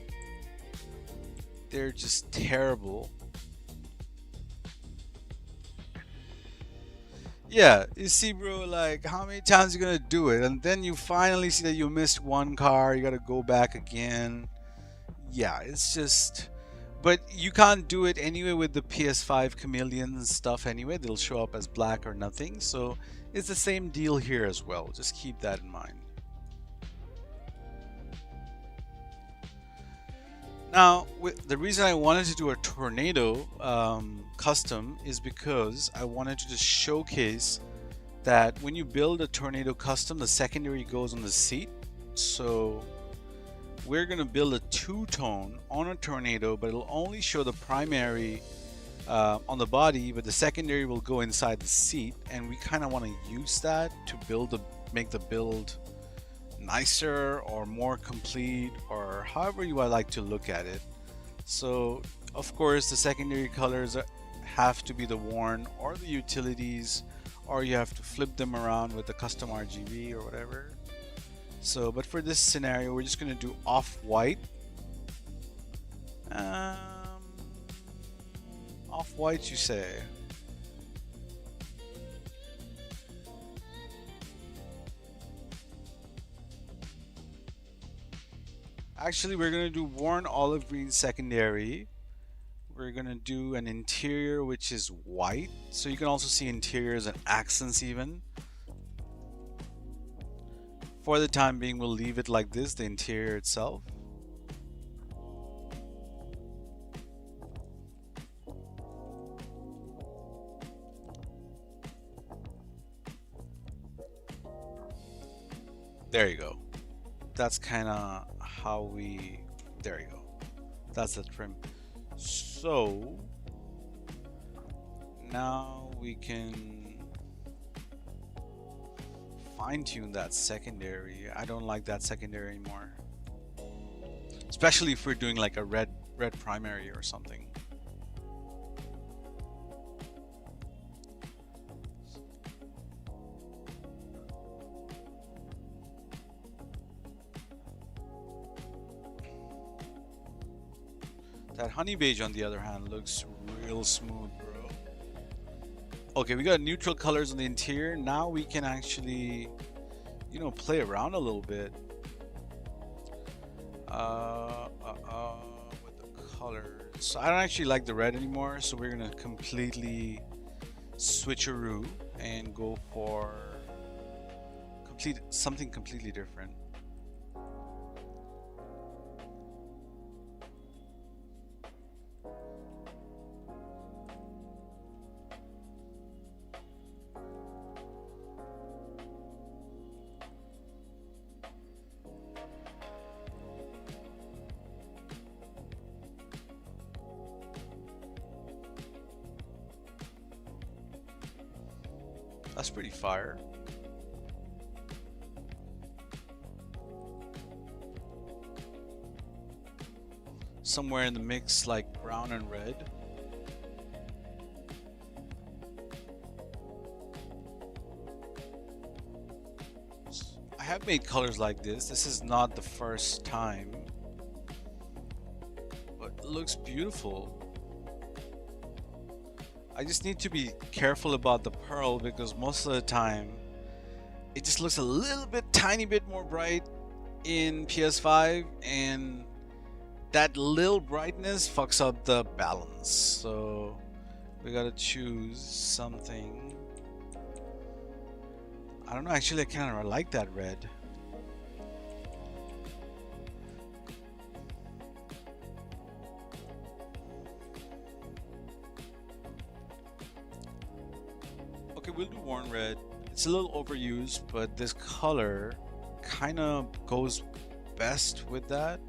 They're just terrible. Yeah, you see, bro, like how many times you gonna do it, and then you finally see that you missed one car, you gotta go back again. Yeah, it's just, but you can't do it anyway with the PS5 chameleons and stuff anyway. They'll show up as black or nothing. So it's the same deal here as well. Just keep that in mind. Now, the reason I wanted to do a tornado custom is because I wanted to just showcase that when you build a tornado custom, the secondary goes on the seat. So we're going to build a two-tone on a tornado, but it'll only show the primary on the body, but the secondary will go inside the seat. And we kind of want to use that to make the build nicer or more complete, or however you would like to look at it. So of course the secondary colors have to be the worn or the utilities, or you have to flip them around with the custom RGB or whatever. So but for this scenario, we're just going to do off-white. Off-white, you say? Actually, we're going to do worn olive green secondary. We're going to do an interior which is white. So you can also see interiors and accents even. For the time being, we'll leave it like this, the interior itself. There you go. That's kind of how we, there you go. That's the trim. So now we can fine-tune that secondary. I don't like that secondary anymore, especially if we're doing like a red primary or something. That honey beige, on the other hand, looks real smooth, bro. Okay, we got neutral colors on the interior. Now we can actually, you know, play around a little bit with the colors. So I don't actually like the red anymore, so we're gonna completely switcheroo and go for something completely different. That's pretty fire. Somewhere in the mix, like brown and red. I have made colors like this. This is not the first time, but it looks beautiful. I just need to be careful about the pearl because most of the time it just looks a little bit, tiny bit more bright in PS5, and that little brightness fucks up the balance. So we gotta choose something. I don't know, actually I kind of like that red. Okay, we'll do worn red. It's a little overused, but this color kind of goes best with that.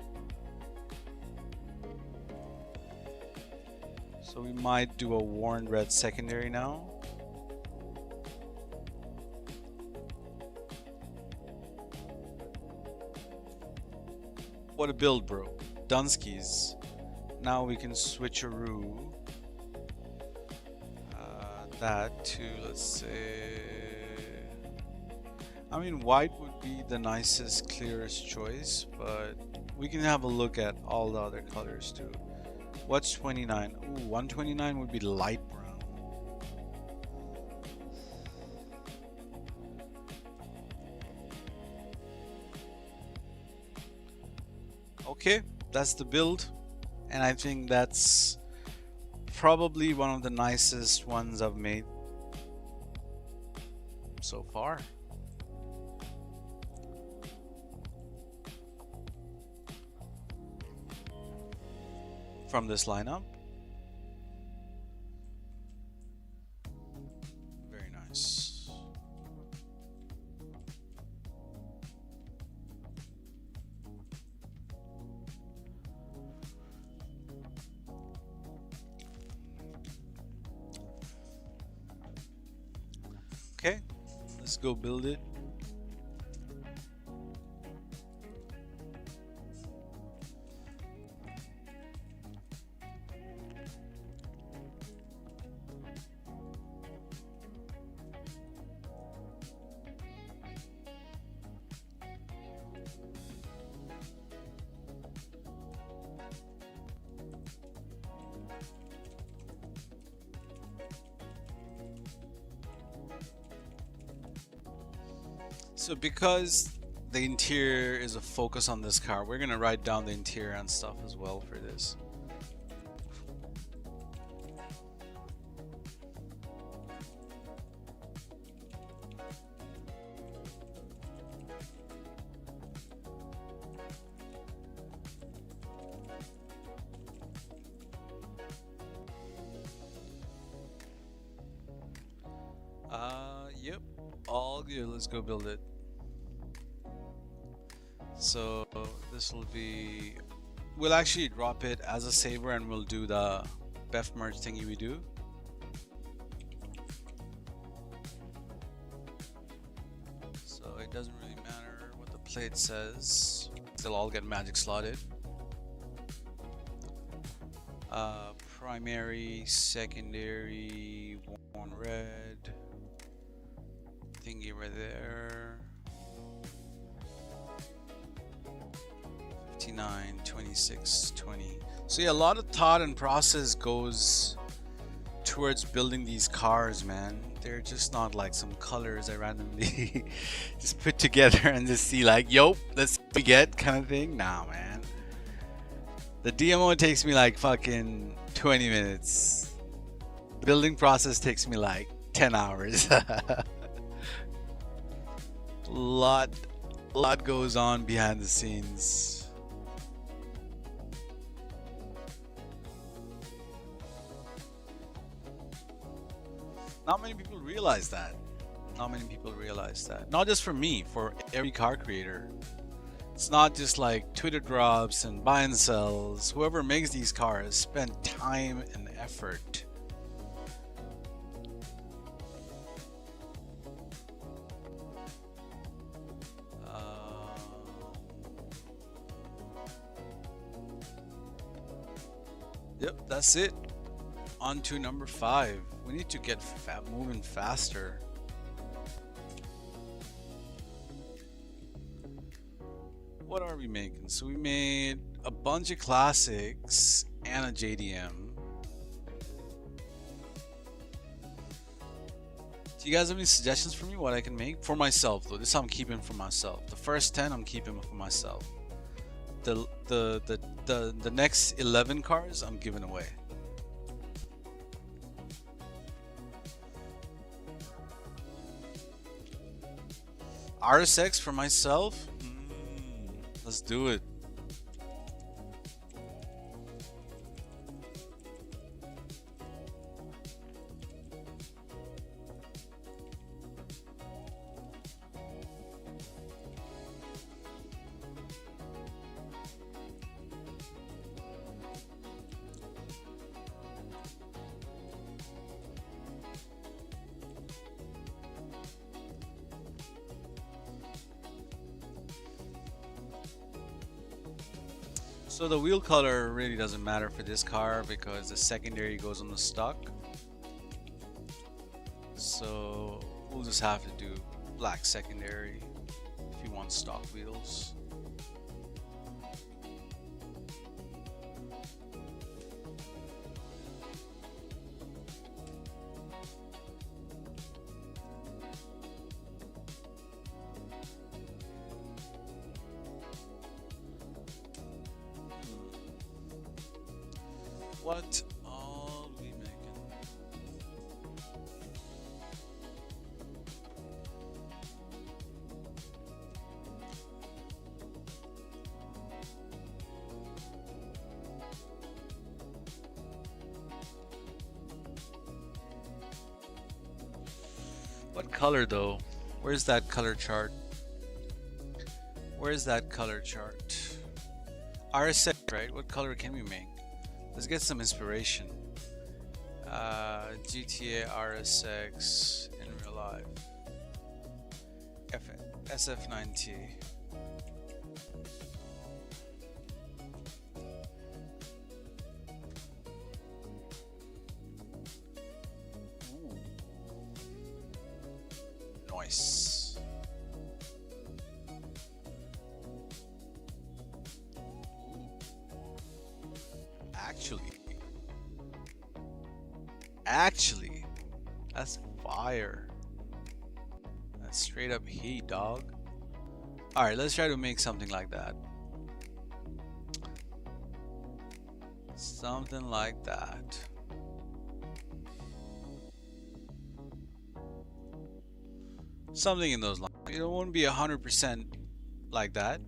So we might do a worn red secondary now. What a build, bro. Dunskies. Now we can switcheroo that to, let's say, I mean, white would be the nicest, clearest choice, but we can have a look at all the other colors too. What's 29? Ooh, 129 would be light brown. Okay, that's the build, and I think that's probably one of the nicest ones I've made so far. From this lineup. Very nice. Okay, let's go build it. So because the interior is a focus on this car, we're gonna write down the interior and stuff as well for this. Yep, all good. Let's go build it. So this will be, we'll actually drop it as a saver and we'll do the BEFF merge thingy we do. So it doesn't really matter what the plate says, they'll all get magic slotted. Primary, secondary, worn red, thingy right there. 59, 26, 20. So yeah, a lot of thought and process goes towards building these cars, man. They're just not like some colors I randomly just put together and just see like, yo, let's see what we get kind of thing. Nah, man. The DMO takes me like fucking 20 minutes. The building process takes me like 10 hours. lot goes on behind the scenes. Not many people realize that. Not many people realize that. Not just for me, for every car creator. It's not just like Twitter drops and buy and sells. Whoever makes these cars spend time and effort. Yep, that's it. On to number 5. We need to get moving faster. What are we making? So we made a bunch of classics and a JDM. Do you guys have any suggestions for me what I can make? For myself though, this I'm keeping for myself. The first 10 I'm keeping for myself. The next 11 cars I'm giving away. RSX for myself? Let's do it. So the wheel color really doesn't matter for this car because the secondary goes on the stock. So we'll just have to do black secondary if you want stock wheels. What are we making? What color though? Where's that color chart? Where's that color chart? RSX, right? What color can we make? Let's get some inspiration. GTA RSX in real life. SF9T. Ooh. Nice. Actually, that's fire. That's straight up heat, dog. Alright, let's try to make something like that. Something like that. Something in those lines. It won't be 100% like that,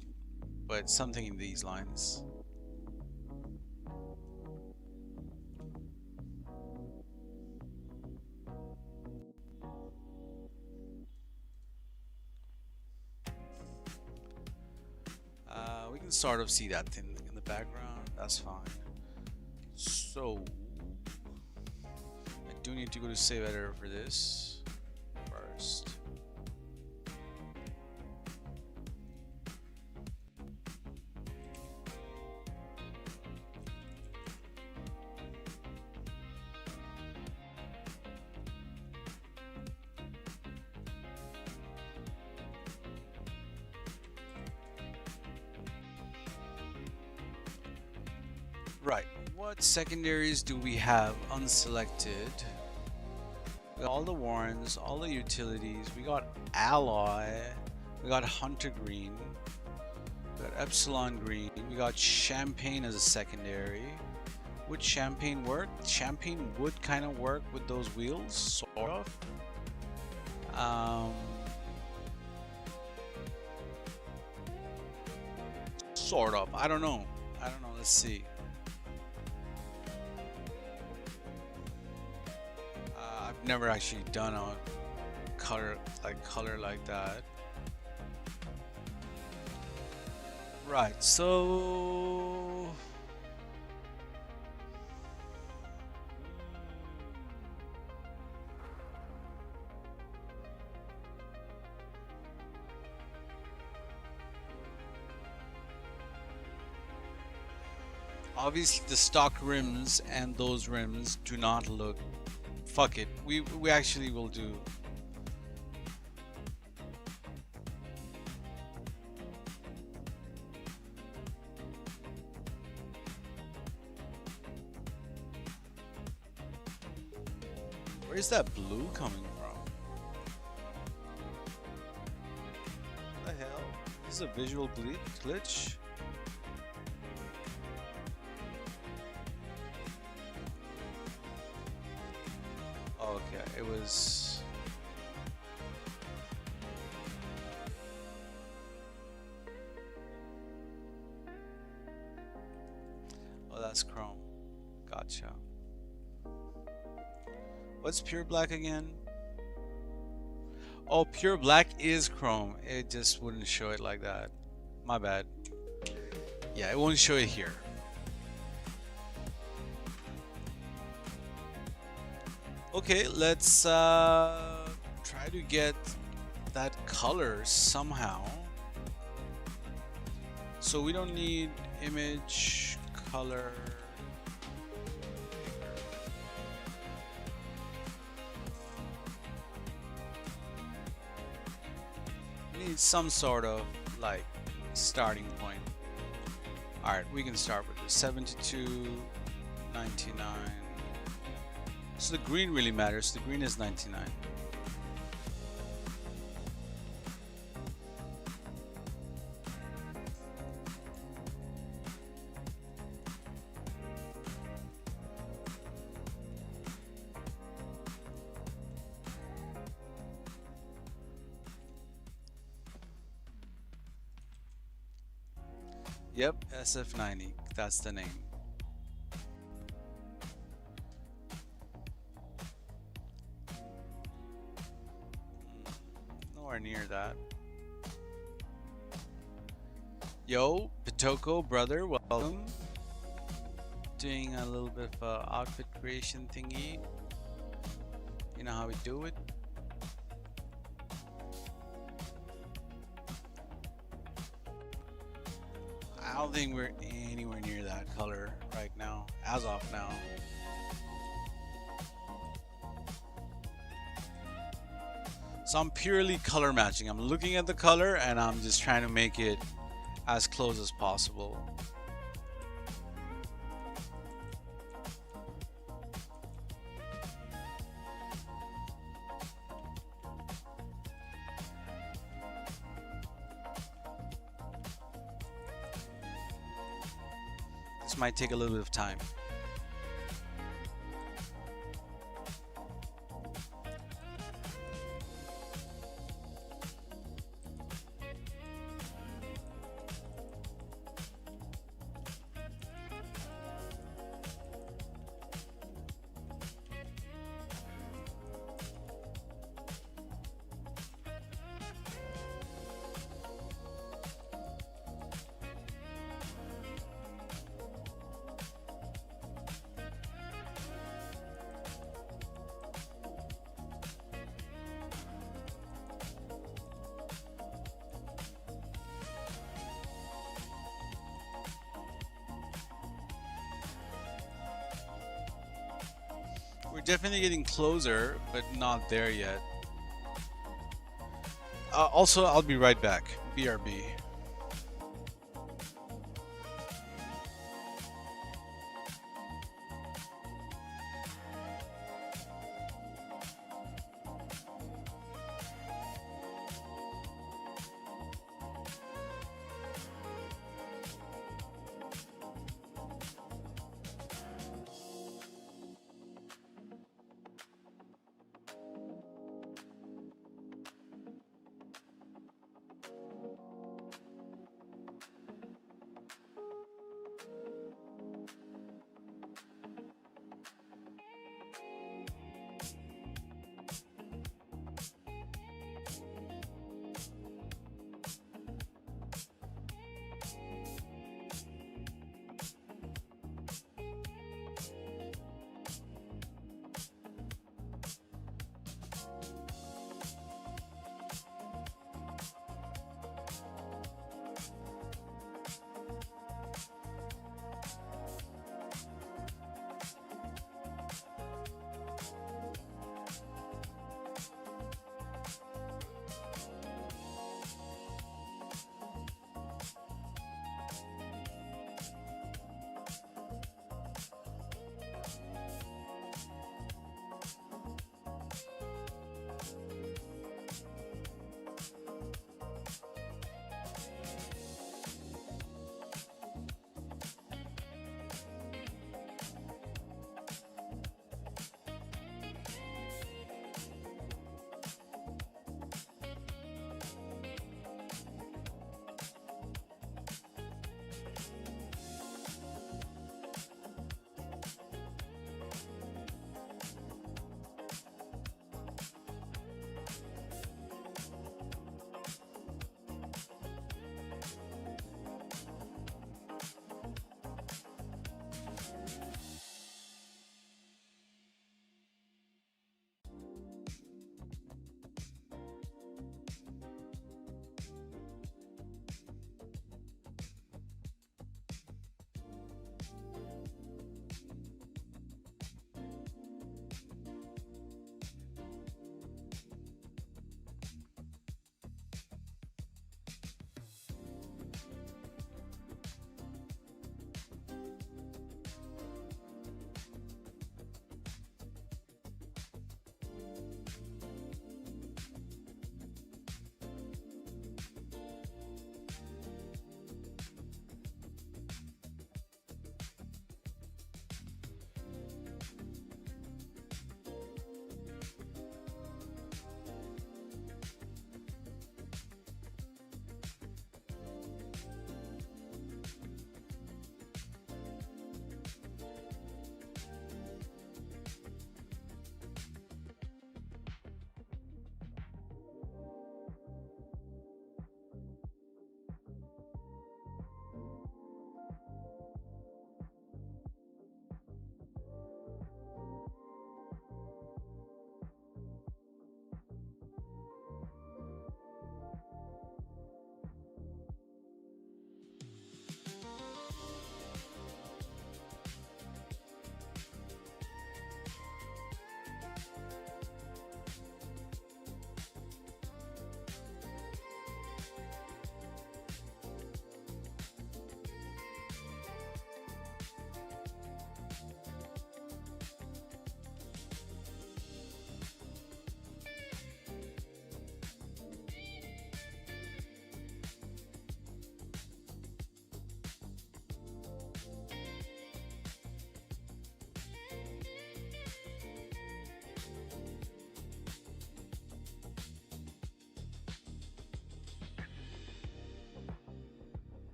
but something in these lines. We can sort of see that thing in the background. That's fine. So I do need to go to save editor for this first. Right. What secondaries do we have unselected? We got all the warrants, all the utilities. We got alloy. We got hunter green. We got epsilon green. We got champagne as a secondary. Would champagne work? Champagne would kind of work with those wheels, sort of. Sort of. I don't know. Let's see. I've never actually done a color like that. Right. So obviously the stock rims and those rims do not look. Fuck it. We actually will do. Where's that blue coming from? What the hell? This is a visual glitch? Okay, it was... Oh, that's chrome. Gotcha. What's pure black again? Oh, pure black is chrome. It just wouldn't show it like that. My bad. Yeah, it won't show it here. Okay, let's try to get that color somehow. So we don't need image, color. Need some sort of like starting point. Alright, we can start with the 72.99. So the green really matters. The green is 99. Yep, SF90. That's the name. Nowhere near that. Yo, Pitoko, brother, welcome. Doing a little bit of outfit creation thingy. You know how we do it. I don't think we're anywhere near that color right now, as of now. So I'm purely color matching. I'm looking at the color and I'm just trying to make it as close as possible. This might take a little bit of time. We're definitely getting closer, but not there yet. Also, I'll be right back. BRB.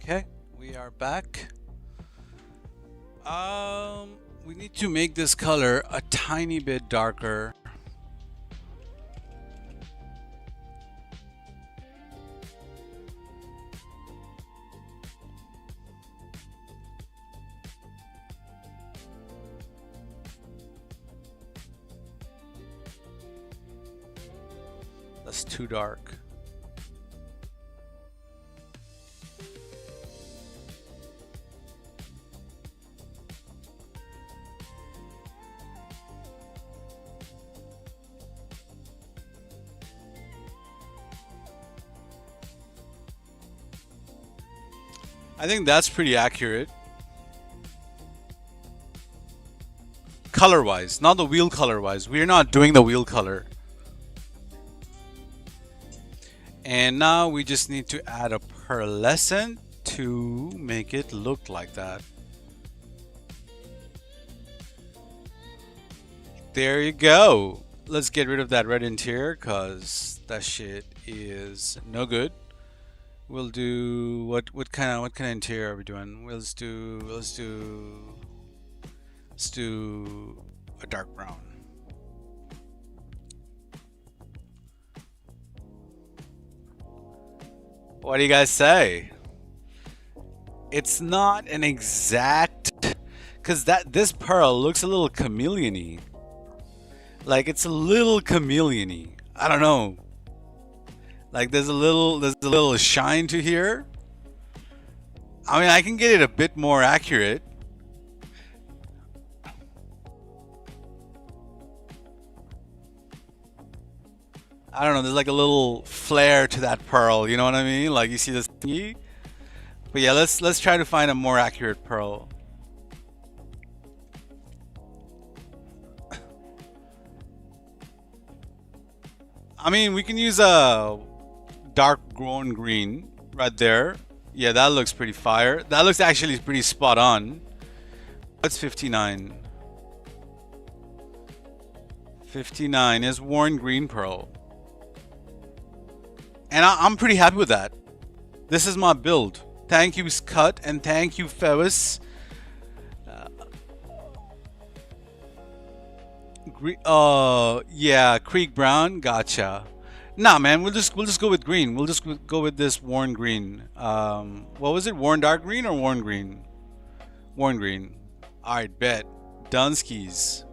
Okay, we are back. We need to make this color a tiny bit darker. That's too dark. I think that's pretty accurate. Color-wise, not the wheel color-wise. We're not doing the wheel color. And now we just need to add a pearlescent to make it look like that. There you go. Let's get rid of that red interior because that shit is no good. We'll do what kind of interior are we doing? Let's do a dark brown. What do you guys say? It's not an exact, because this pearl looks a little chameleon-y. Like it's a little chameleon-y. I don't know. Like there's a little shine to here. I mean, I can get it a bit more accurate. I don't know, there's like a little flare to that pearl, you know what I mean? Like you see this thingy? But yeah, let's try to find a more accurate pearl. I mean, we can use a dark grown green right there. Yeah, that looks pretty fire. That looks actually pretty spot on. What's 59? 59 is worn green pearl. And I'm pretty happy with that. This is my build. Thank you, Scott, and thank you, Ferris. Yeah, Creek Brown, gotcha. Nah, man, we'll just go with green. We'll just go with this worn green. What was it? Worn dark green or worn green? Worn green. All right, bet. Dunskies.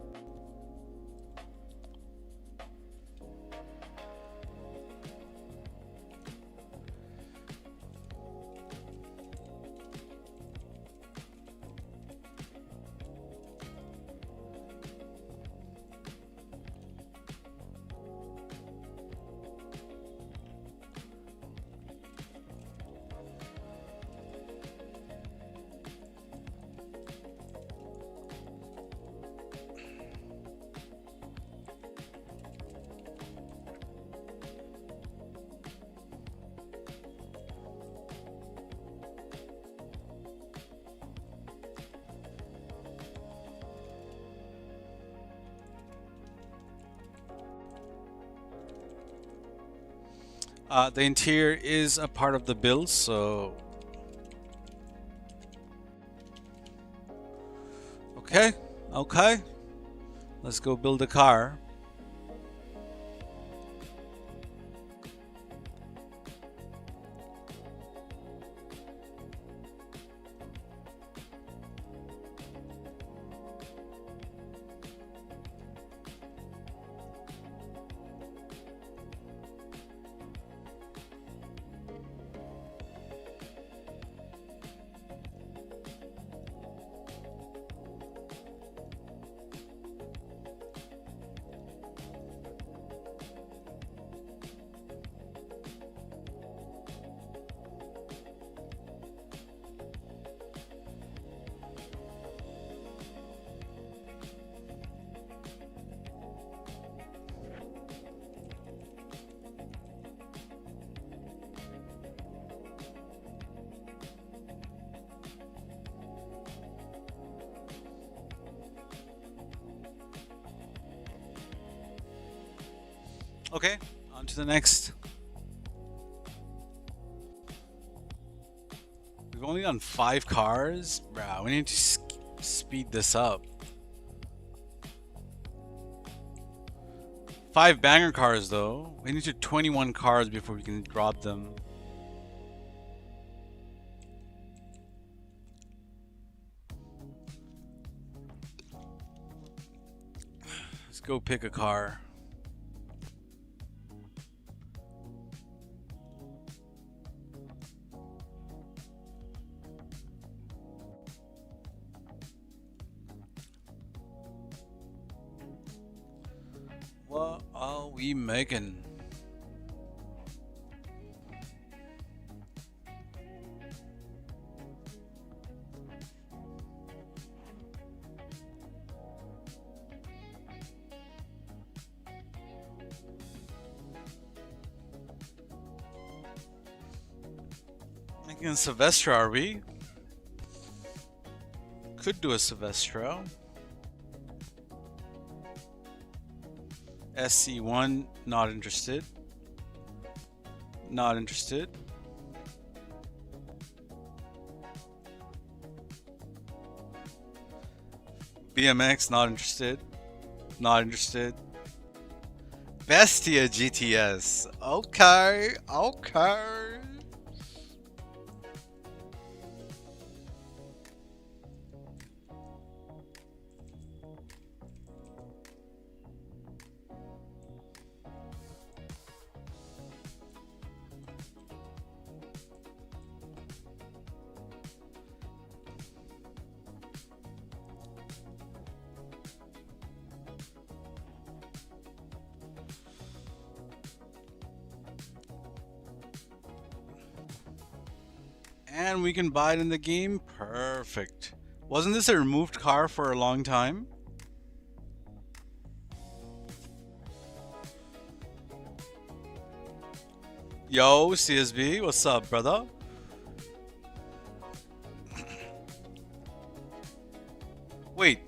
The interior is a part of the build, so okay, let's go build a car. Okay, on to the next. We've only done 5 cars? Bruh, we need to speed this up. 5 banger cars though. We need to 21 cars before we can drop them. Let's go pick a car. What are we making? Making a Sylvester, are we? Could do a Sylvester. SC1, not interested. Not interested. BMX, not interested. Not interested. Bestia GTS. Okay, okay. And we can buy it in the game. Perfect. Wasn't this a removed car for a long time? Yo, CSB, what's up, brother? Wait,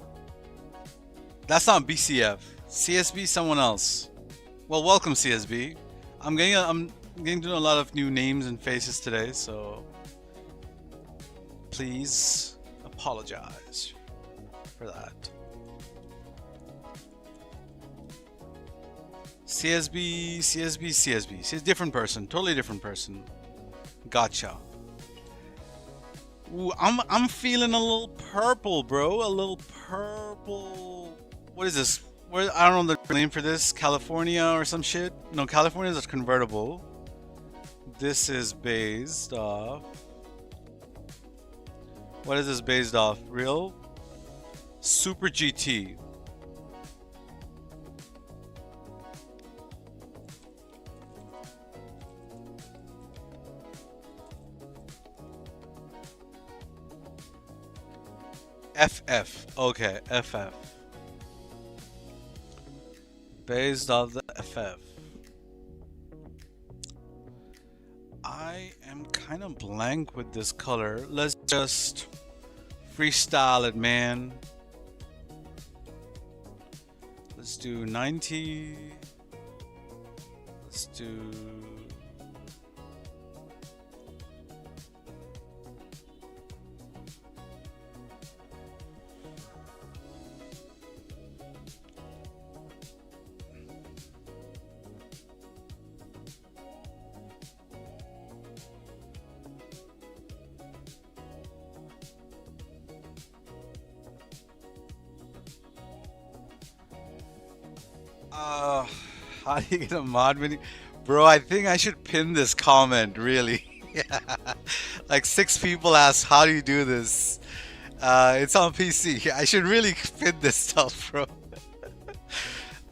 that's not BCF. CSB, someone else. Well, welcome, CSB. I'm getting to know a lot of new names and faces today, so please apologize for that. CSB. She's a different person, totally different person. Gotcha. Ooh, I'm feeling a little purple, bro. A little purple. What is this? Where, I don't know the name for this. California or some shit. No, California is a convertible. This is based off. What is this based off? Real Super GT. FF. Okay, FF. Based off the FF. I am kind of blank with this color. Let's just freestyle it, man. Let's do 90. Let's do... How do you get a mod menu? Bro, I think I should pin this comment, really. Like 6 people asked, how do you do this? It's on PC. I should really pin this stuff, bro.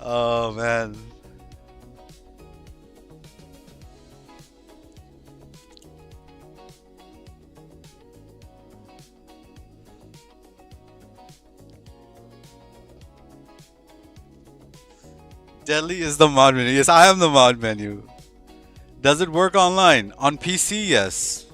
Oh, man. Delhi is the mod menu. Yes, I am the mod menu. Does it work online? On PC, yes.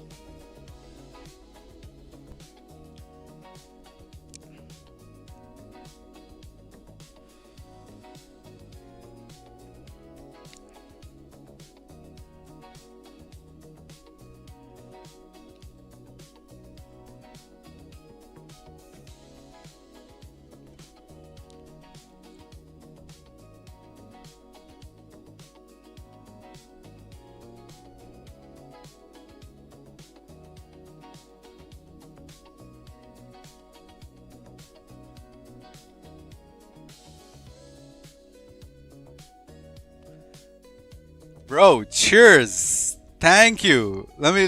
Bro, cheers. Thank you. Let me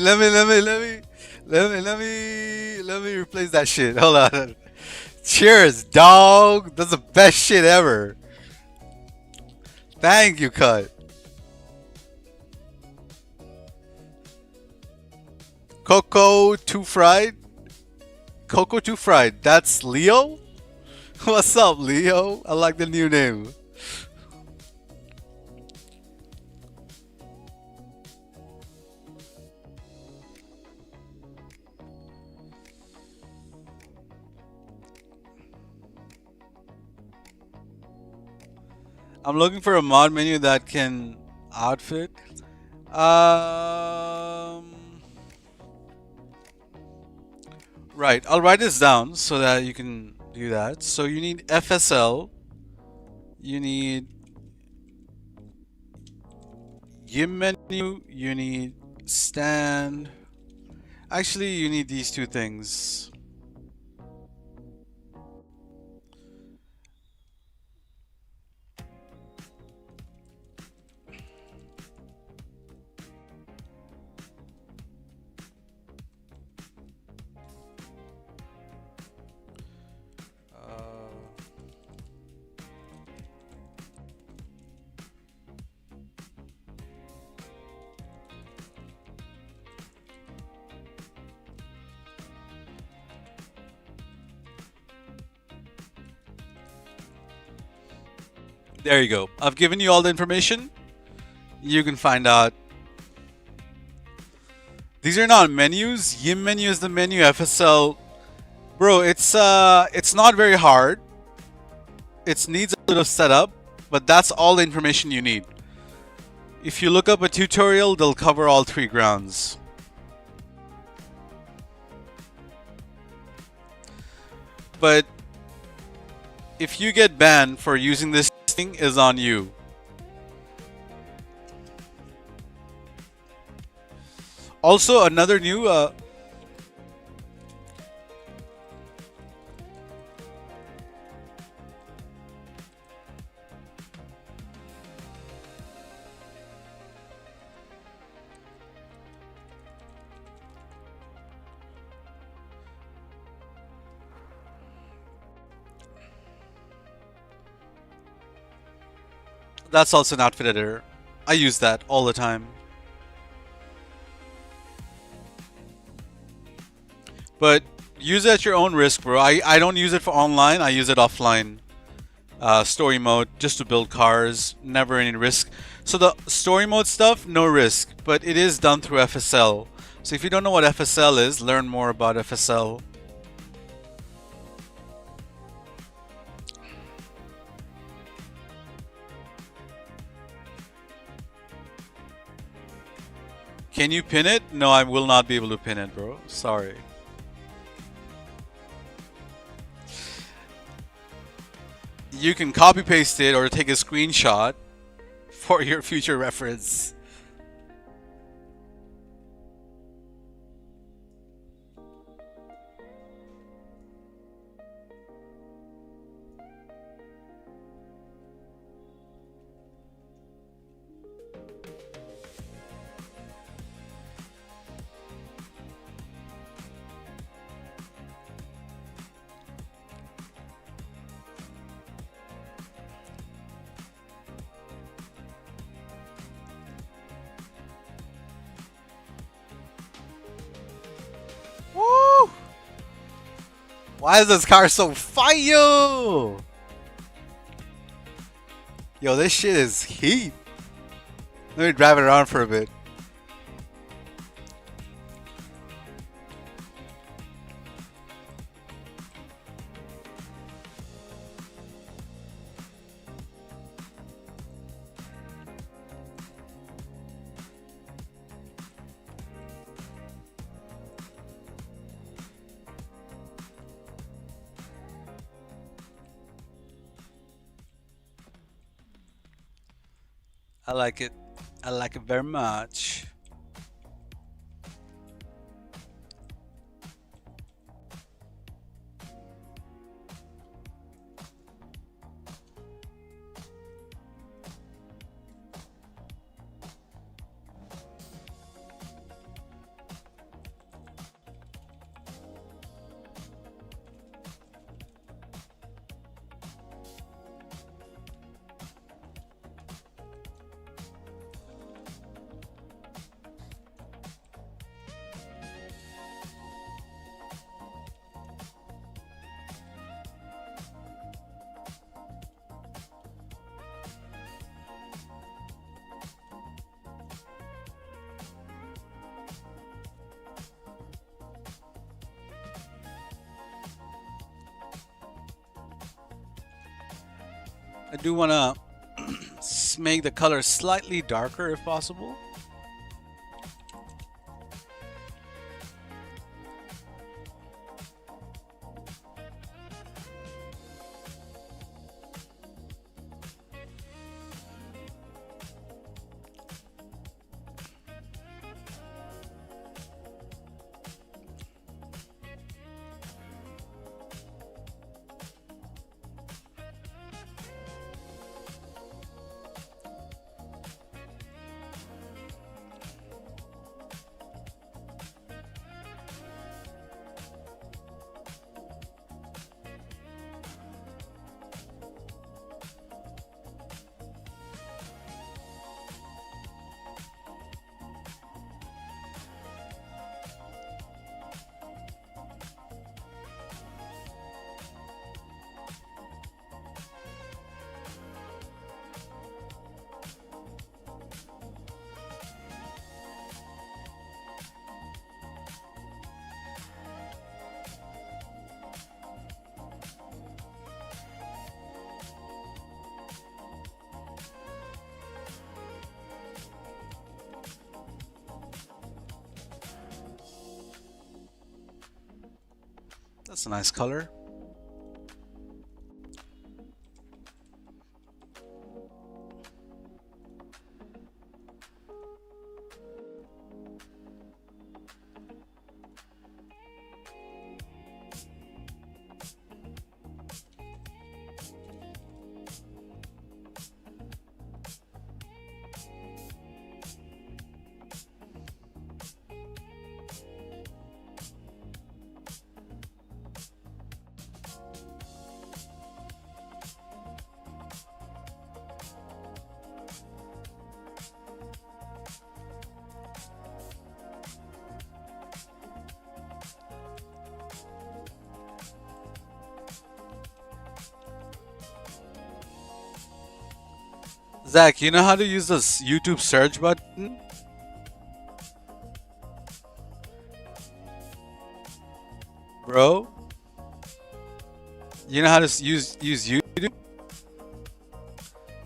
replace that shit. Hold on. Cheers, dog. That's the best shit ever. Thank you, cut. Coco two fried. Coco two fried. That's Leo. What's up, Leo? I like the new name. I'm looking for a mod menu that can outfit. Um, right. I'll write this down so that you can do that. So you need FSL. You need Gym menu. You need stand. Actually, you need these two things. There you go. I've given you all the information. You can find out. These are not menus. Yim menu is the menu. FSL, bro. It's not very hard. It needs a little setup, but that's all the information you need. If you look up a tutorial, they'll cover all three grounds. But if you get banned for using this thing, is on you. Also, another new that's also an outfit editor. I use that all the time. But use it at your own risk, bro. I don't use it for online. I use it offline. Story mode, just to build cars. Never any risk. So the story mode stuff, no risk. But it is done through FSL. So if you don't know what FSL is, learn more about FSL. Can you pin it? No, I will not be able to pin it, bro. Sorry. You can copy paste it or take a screenshot for your future reference. Woo! Why is this car so fire? Yo, this shit is heat. Let me drive it around for a bit. I like it. I like it very much. I do want to make the color slightly darker if possible. That's a nice color. Zach, you know how to use this YouTube search button? Bro, you know how to use YouTube?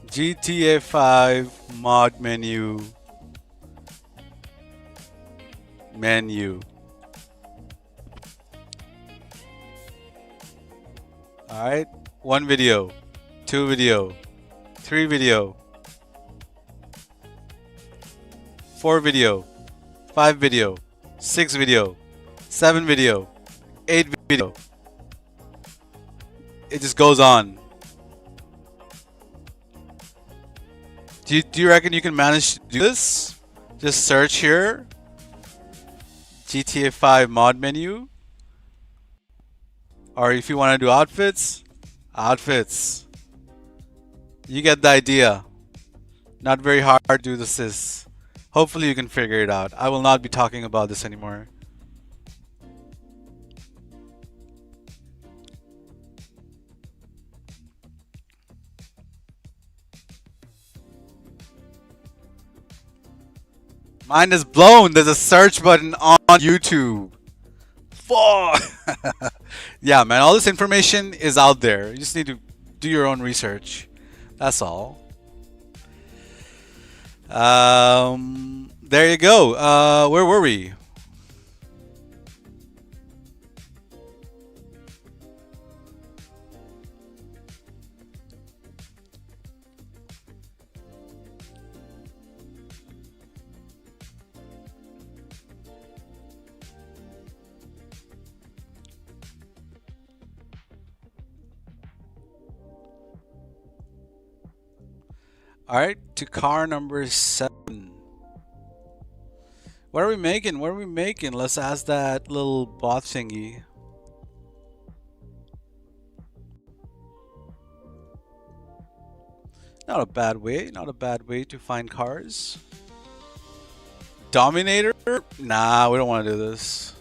GTA 5 mod menu. All right, 1 video, 2 video, 3 video, 4 video, 5 video, 6 video, 7 video, 8 video. It just goes on. Do you reckon you can manage to do this? Just search here, GTA 5 mod menu. Or if you want to do outfits. You get the idea. Not very hard to do this. Hopefully you can figure it out. I will not be talking about this anymore. Mine is blown. There's a search button on YouTube. Fuck. Yeah, man. All this information is out there. You just need to do your own research. That's all. There you go. Where were we? All right, to car number 7. What are we making? What are we making? Let's ask that little bot thingy. Not a bad way. Not a bad way to find cars. Dominator? Nah, we don't want to do this.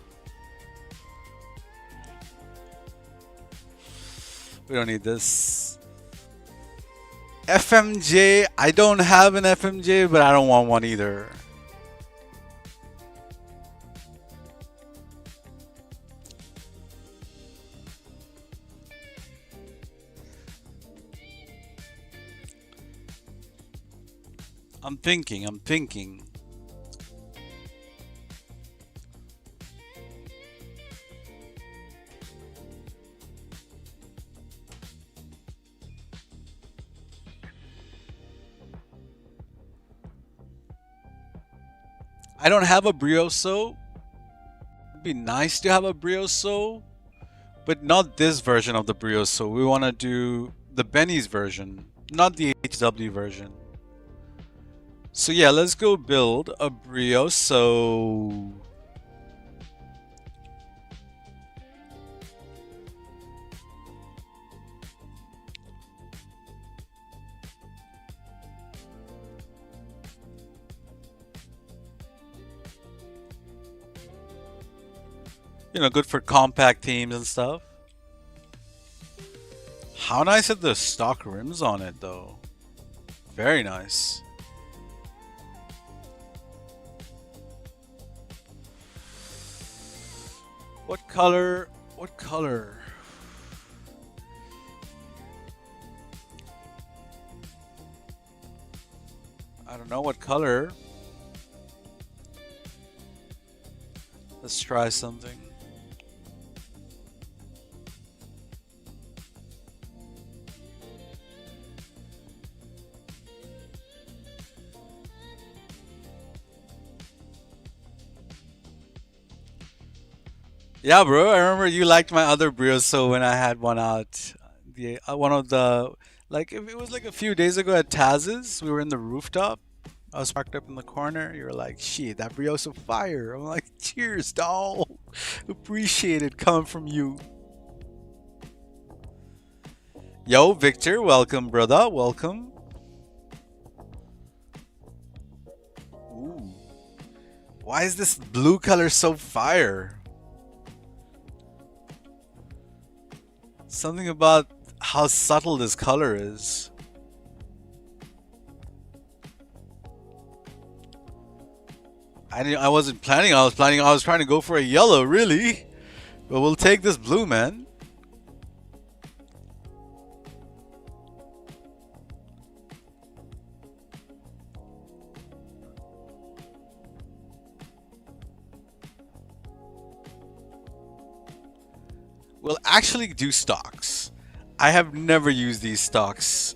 We don't need this. FMJ? I don't have an FMJ, but I don't want one either. I'm thinking. I don't have a brioso. It'd be nice to have a brioso, but not this version of the brioso. We want to do the Benny's version, not the HW version. So yeah, let's go build a brioso. You know, good for compact teams and stuff. How nice are the stock rims on it, though. Very nice. What color? What color? I don't know what color. Let's try something. Yeah, bro. I remember you liked my other brioso when I had one out. The one of the like if it was like a few days ago at Taz's. We were in the rooftop. I was parked up in the corner. You were like, "Shit, that brioso fire!" I'm like, "Cheers, doll. Appreciate it coming from you." Yo, Victor, welcome, brother. Welcome. Ooh, why is this blue color so fire? Something about how subtle this color is. I wasn't planning. I was trying to go for a yellow, really. But we'll take this blue, man. We'll actually do stocks. I have never used these stocks.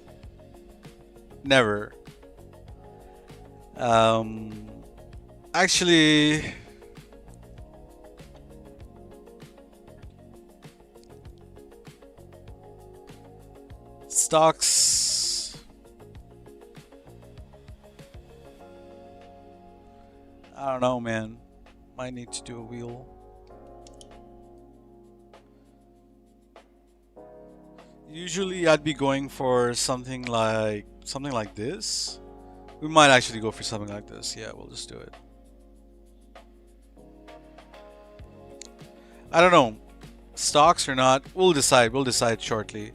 Never. Actually, stocks. I don't know, man. Might need to do a wheel. Usually, I'd be going for something like this. We might actually go for something like this. Yeah, we'll just do it. I don't know. Stocks or not, we'll decide. We'll decide shortly.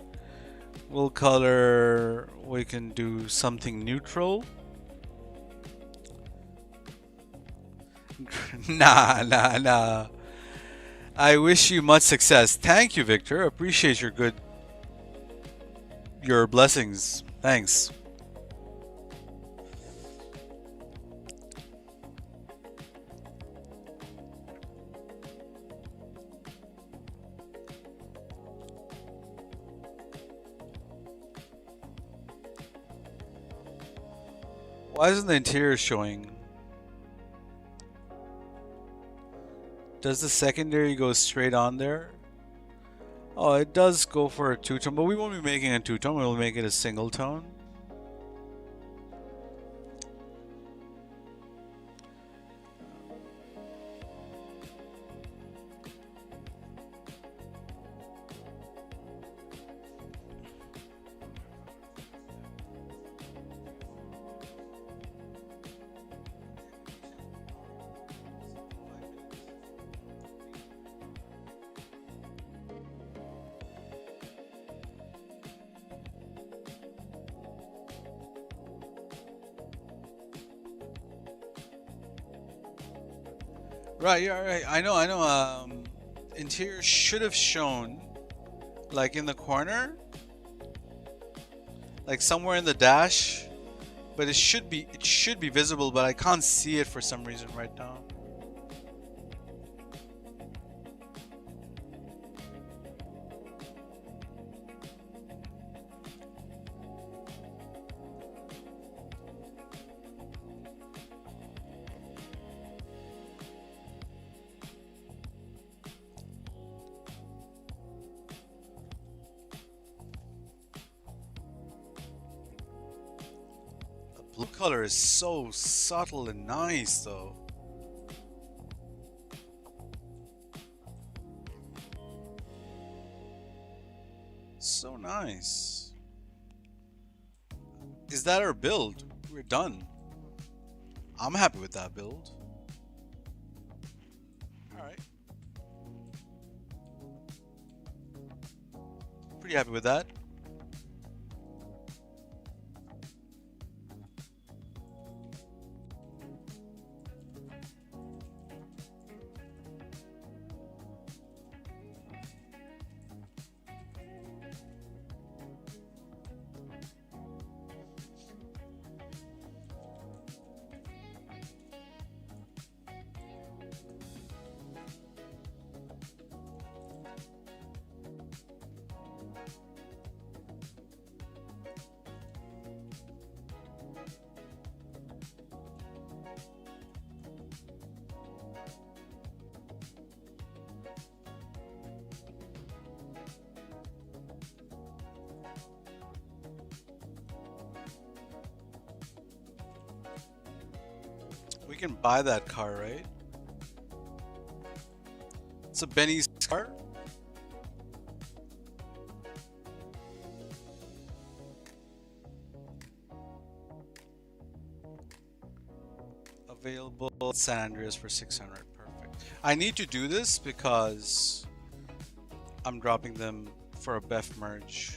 We'll color. We can do something neutral. Nah. I wish you much success. Thank you, Victor. Appreciate your blessings. Thanks. Why isn't the interior showing? Does the secondary go straight on there? Oh, it does go for a two-tone, but we won't be making a two-tone. We'll make it a single tone. Right, yeah, right. I know. Interior should have shown, like in the corner, like somewhere in the dash, but it should be visible, but I can't see it for some reason right now. The blue color is so subtle and nice though. So nice. Is that our build? We're done. I'm happy with that build. Alright. Pretty happy with that. We can buy that car, right? It's a Benny's car. Available at San Andreas for 600. Perfect. I need to do this because I'm dropping them for a BEFF merge.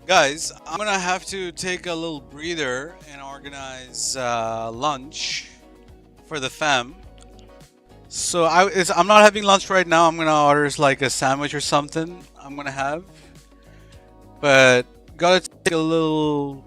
Guys, I'm gonna have to take a little breather and organize lunch for the fam. So I'm not having lunch right now. I'm gonna order like a sandwich or something. I'm gonna have, but gotta take a little.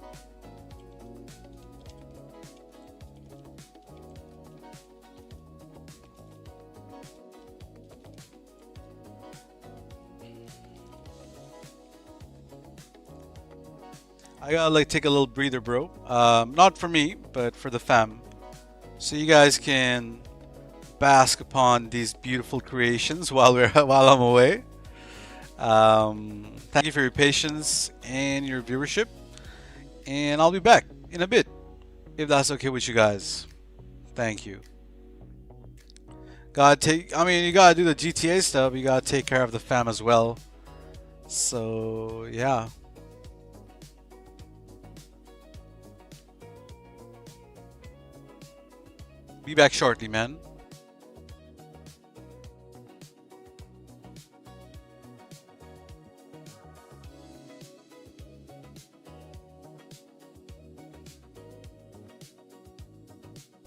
I gotta like take a little breather, bro. Not for me, but for the fam. So you guys can bask upon these beautiful creations while while I'm away. Thank you for your patience and your viewership, and I'll be back in a bit if that's okay with you guys. Thank you. I mean, you gotta do the GTA stuff. You gotta take care of the fam as well. So yeah. Be back shortly, man.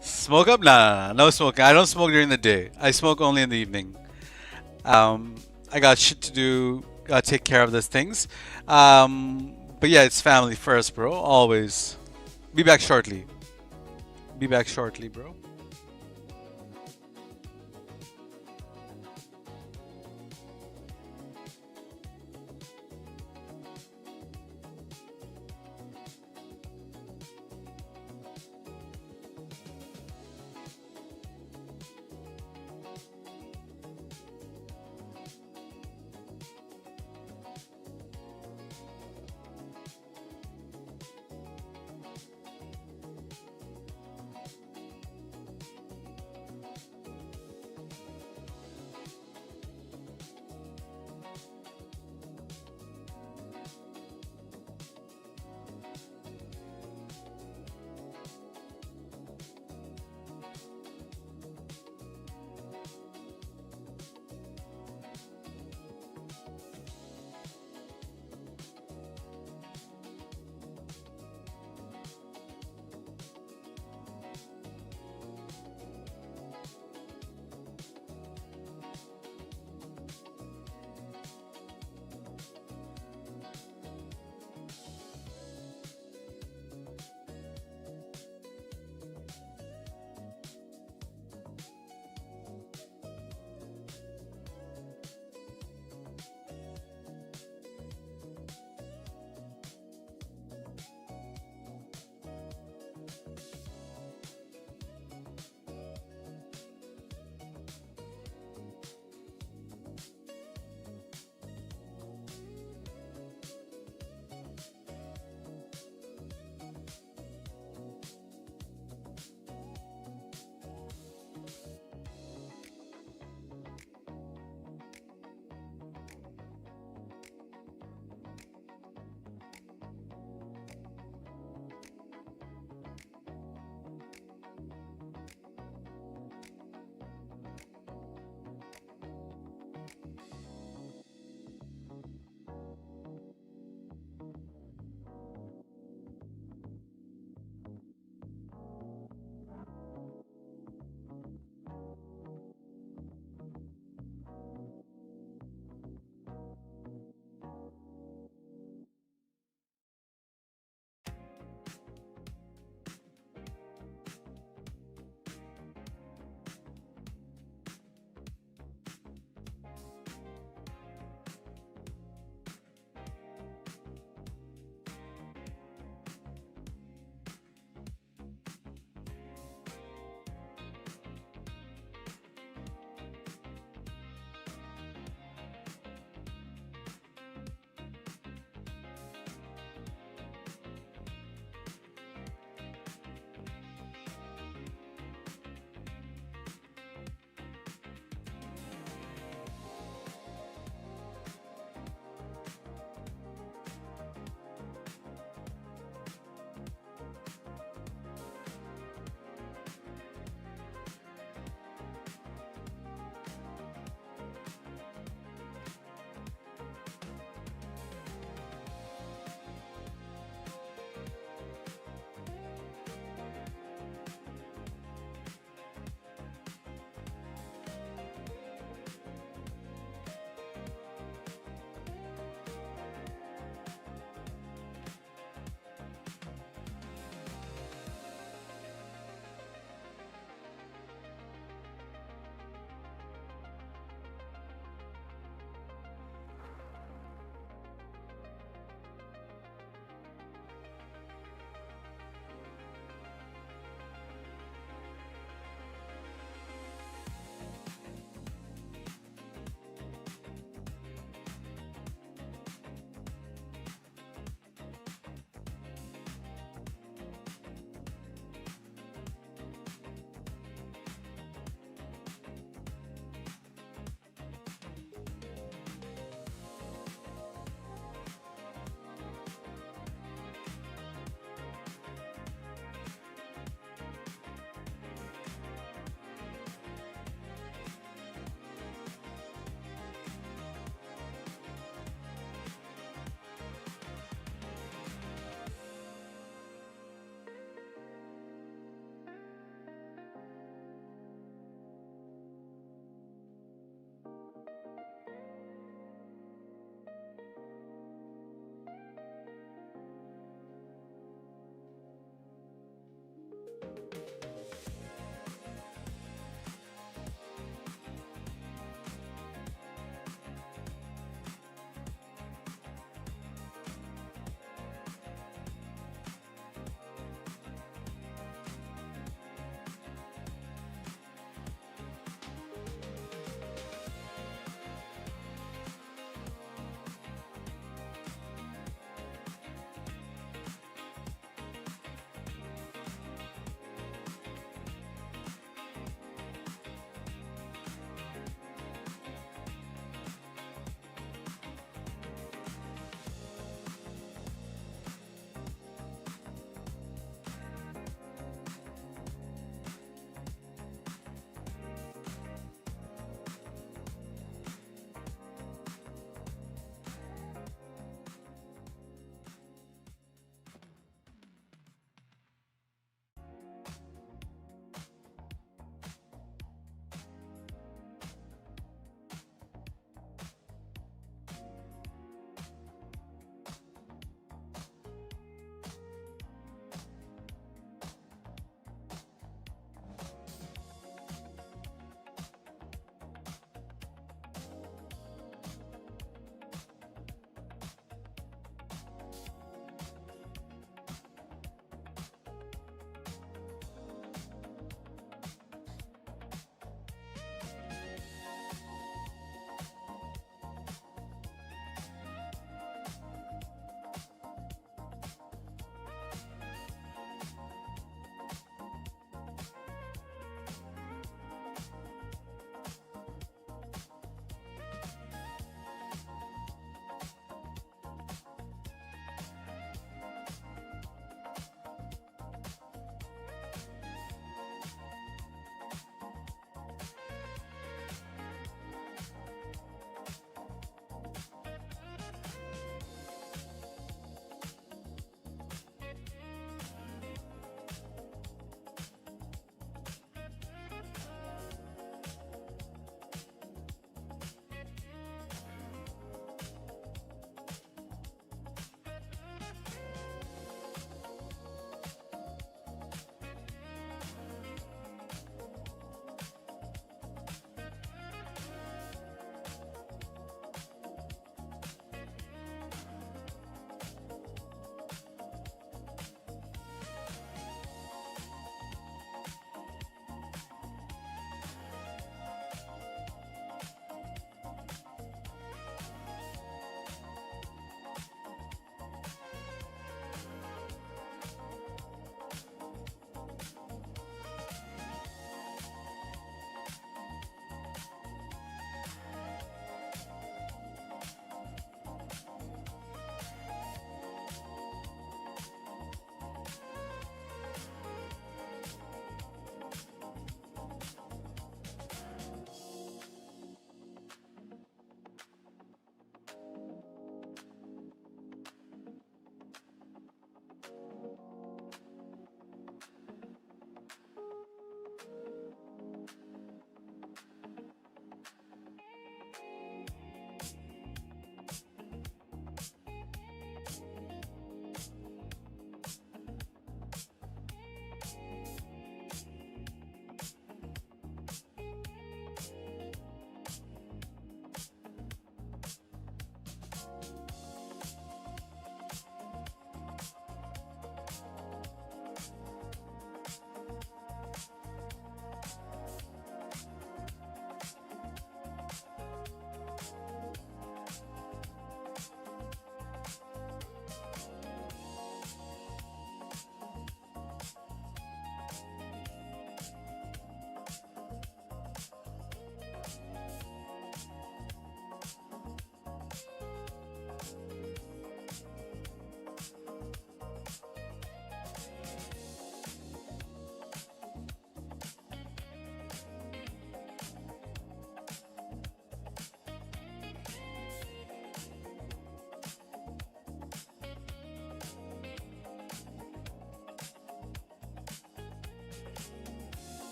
Smoke up? Nah, no smoking. I don't smoke during the day. I smoke only in the evening. I got shit to do. Gotta take care of those things. But yeah, it's family first, bro. Always. Be back shortly. Be back shortly, bro.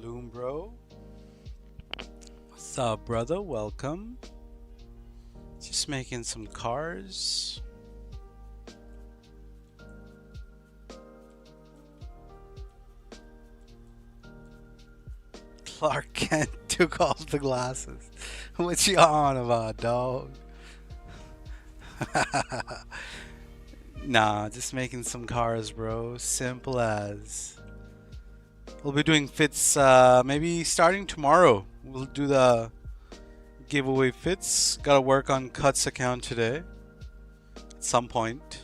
Loom Bro. What's up, brother? Welcome. Just making some cars. Clark Kent took off the glasses. What you on about, dog? Nah, just making some cars, bro. Simple as. We'll be doing fits maybe starting tomorrow. We'll do the giveaway fits. Gotta work on Cut's account today at some point.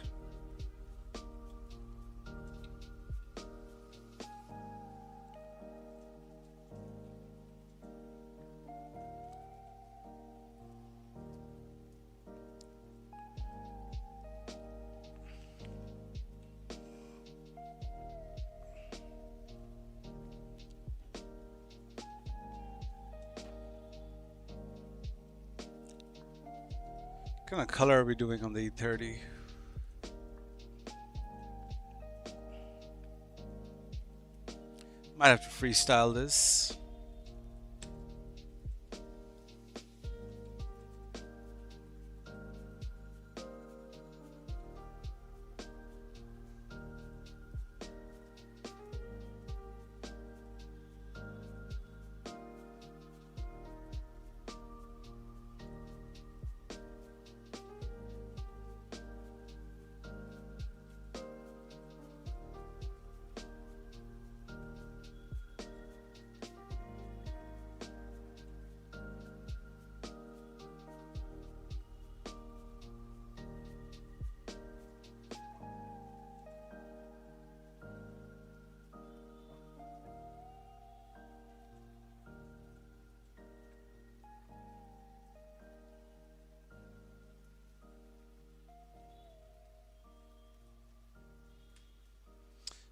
What kind of color are we doing on the E30? Might have to freestyle this.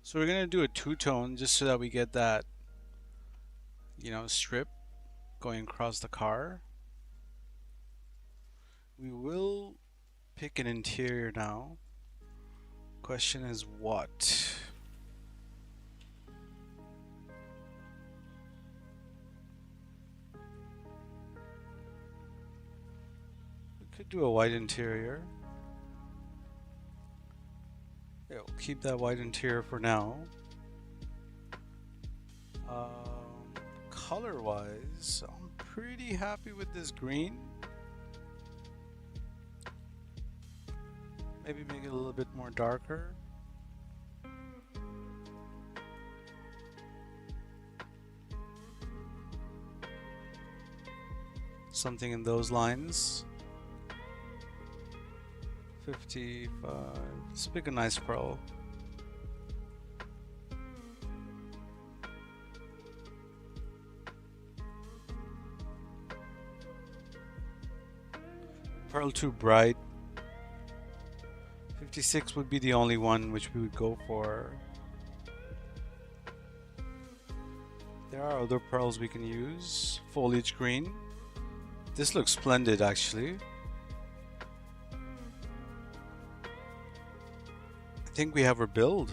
So we're gonna do a two-tone just so that we get that, you know, strip going across the car. We will pick an interior now. Question is what? We could do a white interior. Yeah, we'll keep that white interior for now. Color-wise, I'm pretty happy with this green. Maybe make it a little bit more darker. Something in those lines. 55. Let's pick a nice pearl. Pearl too bright. 56 would be the only one which we would go for. There are other pearls we can use. Foliage green. This looks splendid actually. I think we have our build.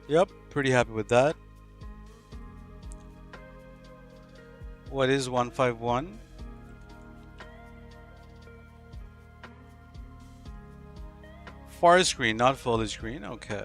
Yep, pretty happy with that. What is 151? Forest green, not foliage green. Okay.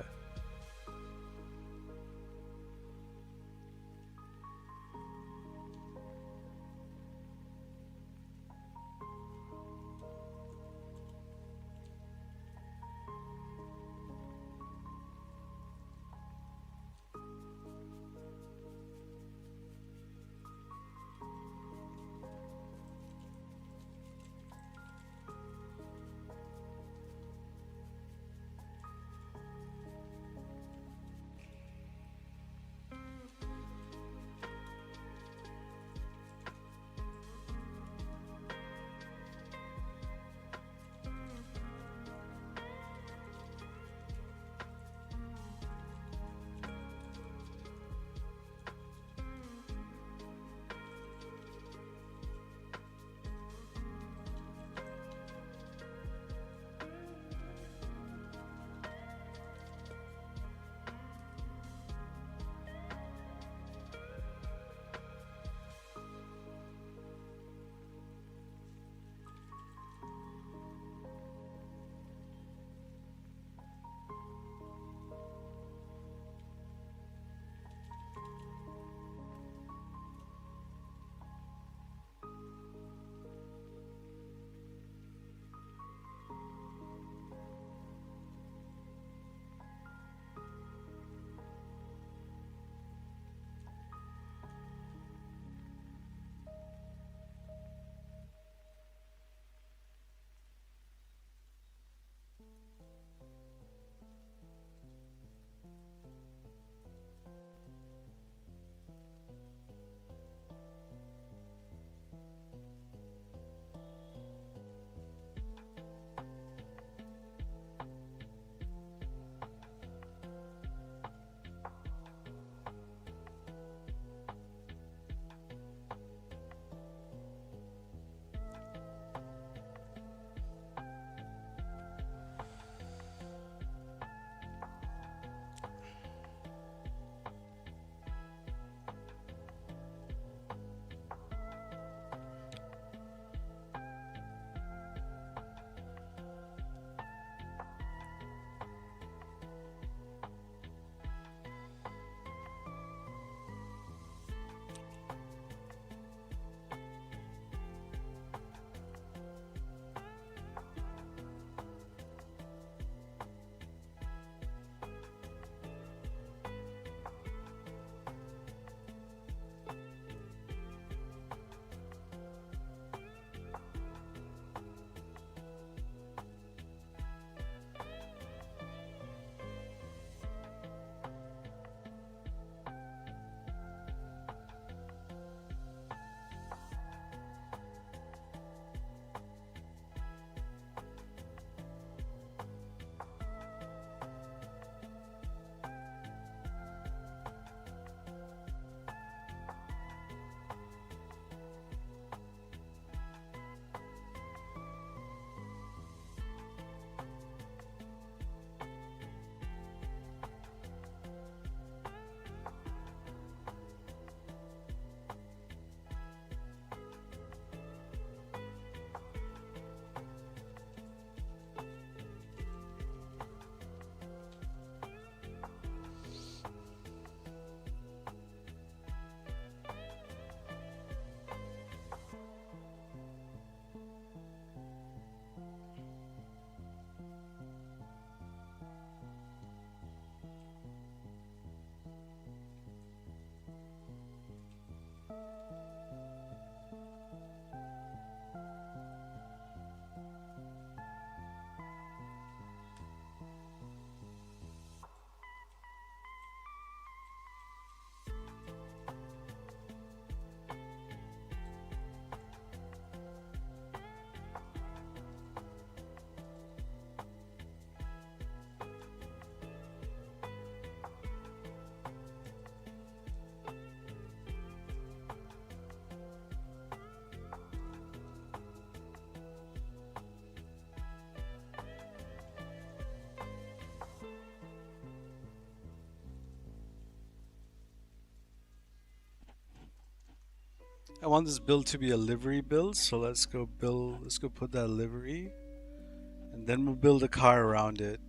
I want this build to be a livery build, so let's go put that livery, and then we'll build a car around it.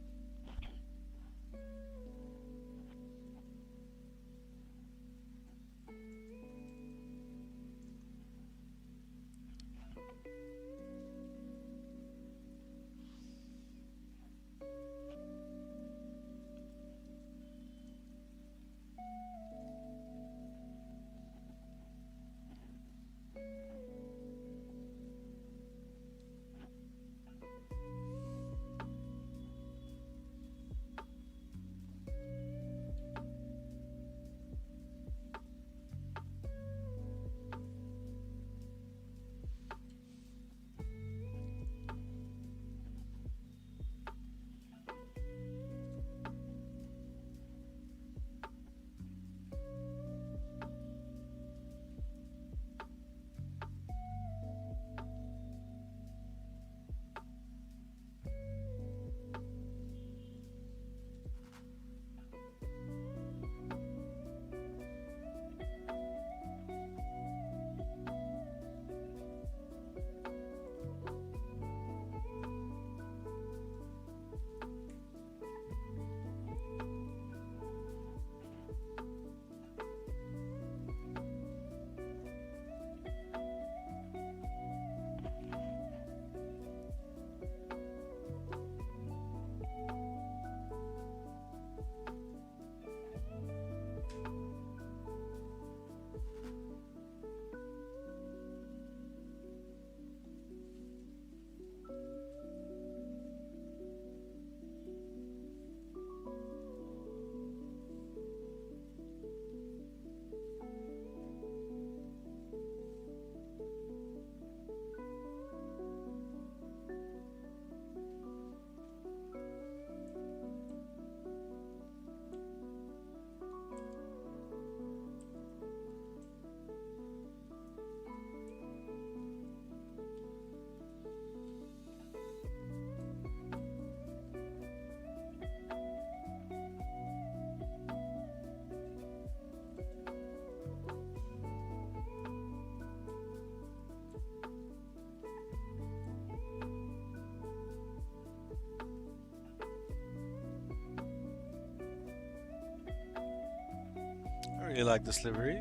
I really like this livery.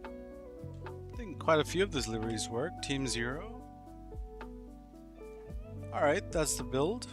I think quite a few of these liveries work. Team 0. Alright, that's the build.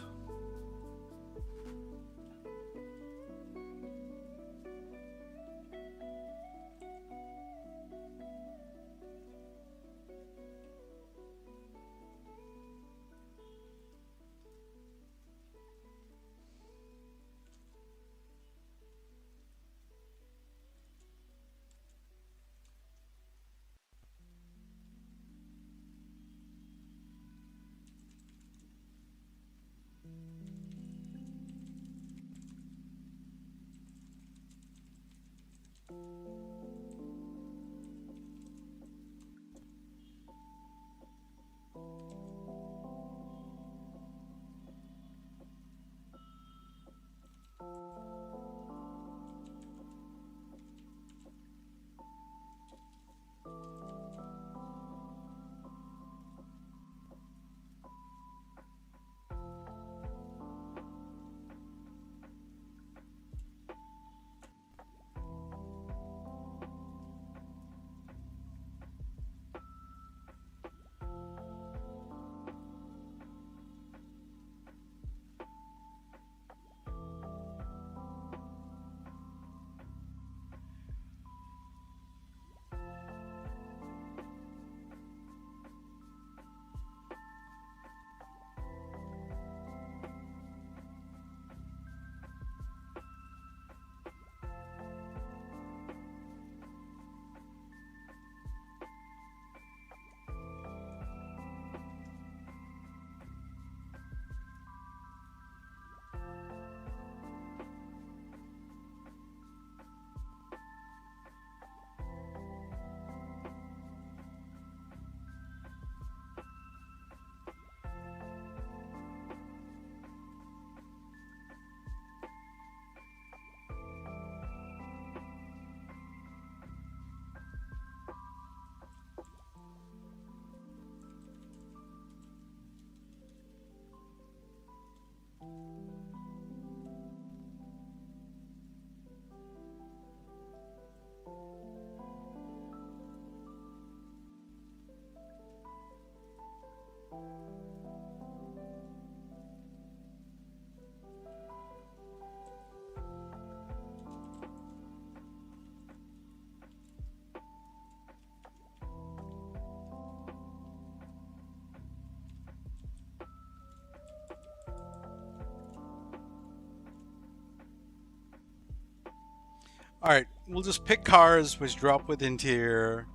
All right, we'll just pick cars which drop with interior,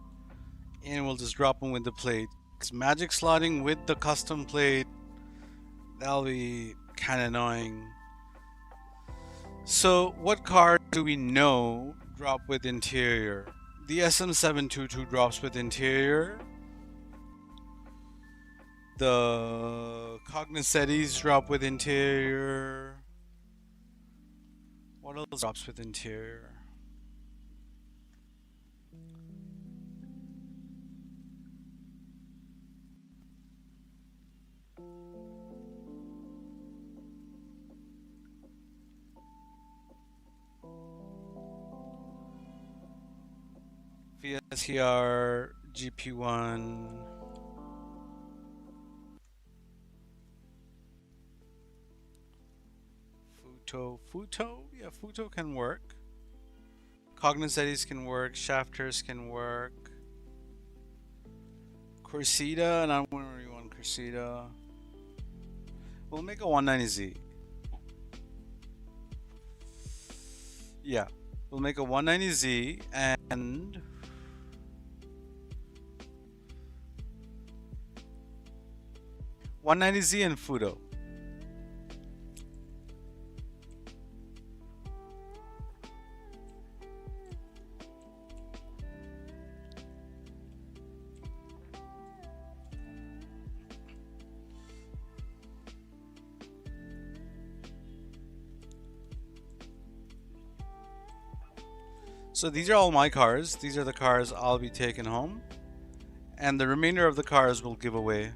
and we'll just drop them with the plate. Because magic slotting with the custom plate, that'll be kind of annoying. So, what car do we know drop with interior? The SM722 drops with interior. The Cognoscettis drop with interior. What else drops with interior? VSTR, GP1. Futo? Yeah, Futo can work. Cognoscettis can work. Shafters can work. Corsita, and I don't really want Corsita. We'll make a 190Z. Yeah, we'll make a 190Z and 190Z and Futo. So these are all my cars. These are the cars I'll be taking home. And the remainder of the cars we'll give away.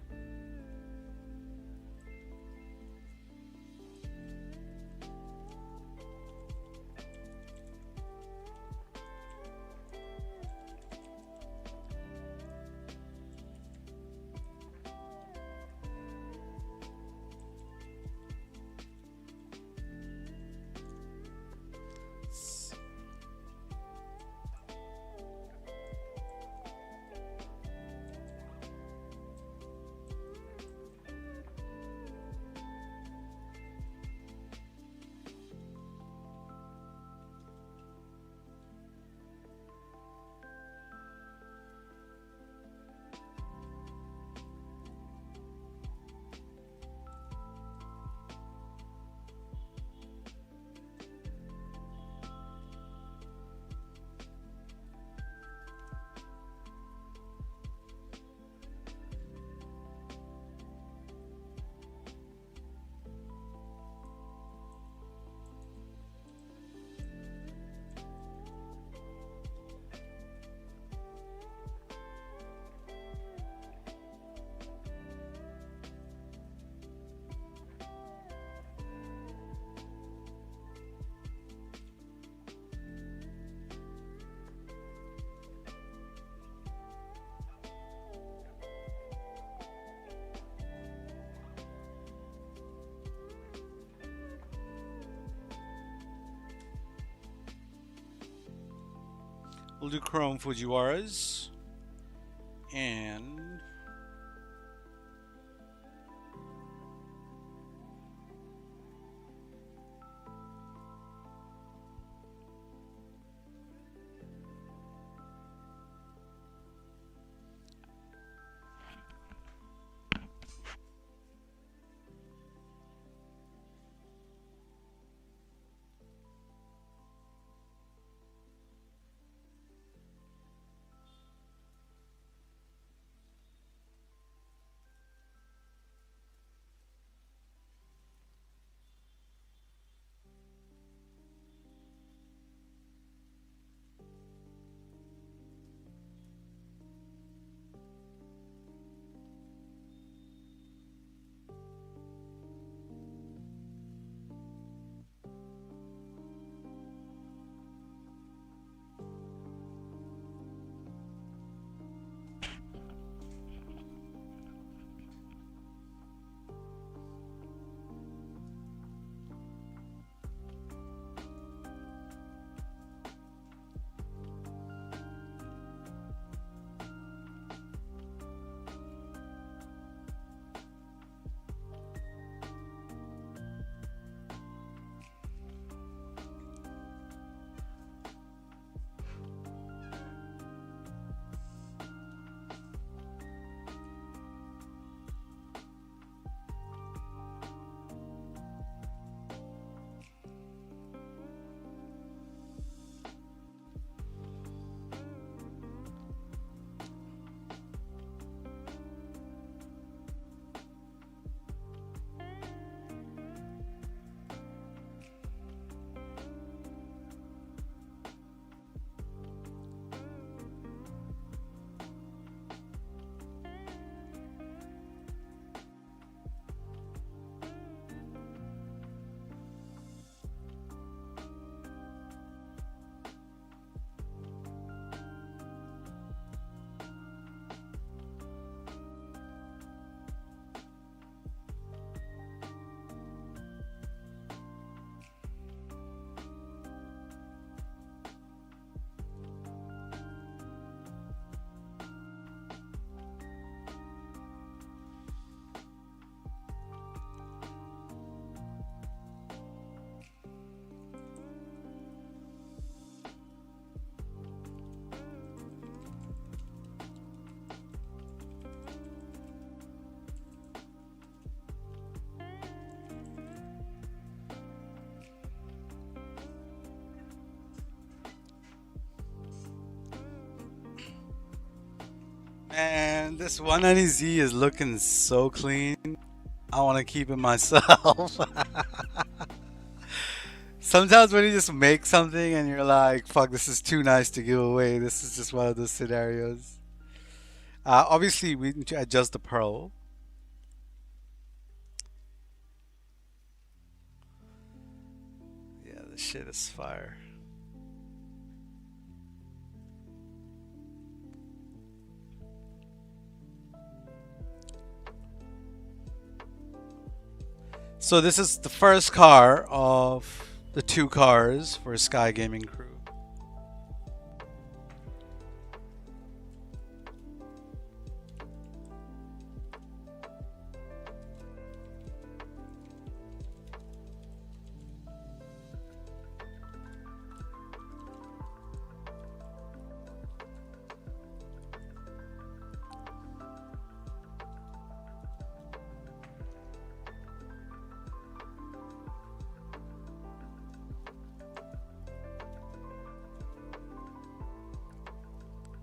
We'll do Chrome Fujiwaras. And And this 190Z is looking so clean. I want to keep it myself. Sometimes when you just make something and you're like, fuck, this is too nice to give away. This is just one of those scenarios. Obviously, we need to adjust the pearl. Yeah, this shit is fire. So this is the first car of the two cars for Sky Gaming Crew.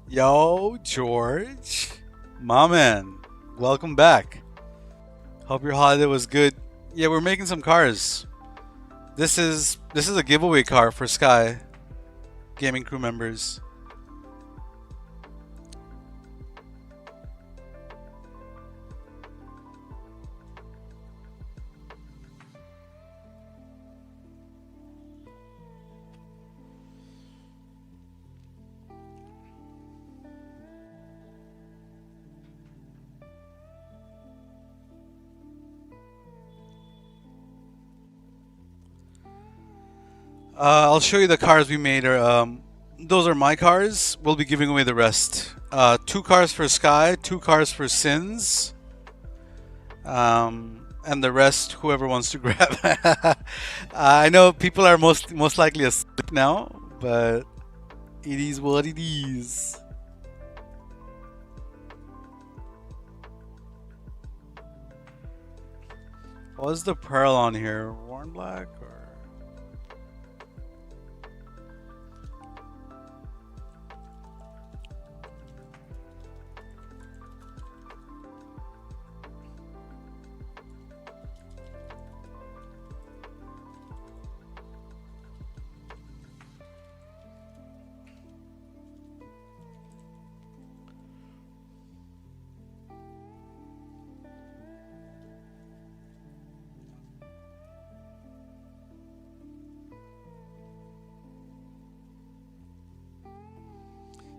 Yo, George. My man. Welcome back. Hope your holiday was good. Yeah, we're making some cars. This is a giveaway car for Sky Gaming Crew members. I'll show you the cars we made. Those are my cars. We'll be giving away the rest. Two cars for Sky, two cars for Sins, and the rest, whoever wants to grab. I know people are most likely asleep now, but it is what it is. What's the pearl on here? Worn black or?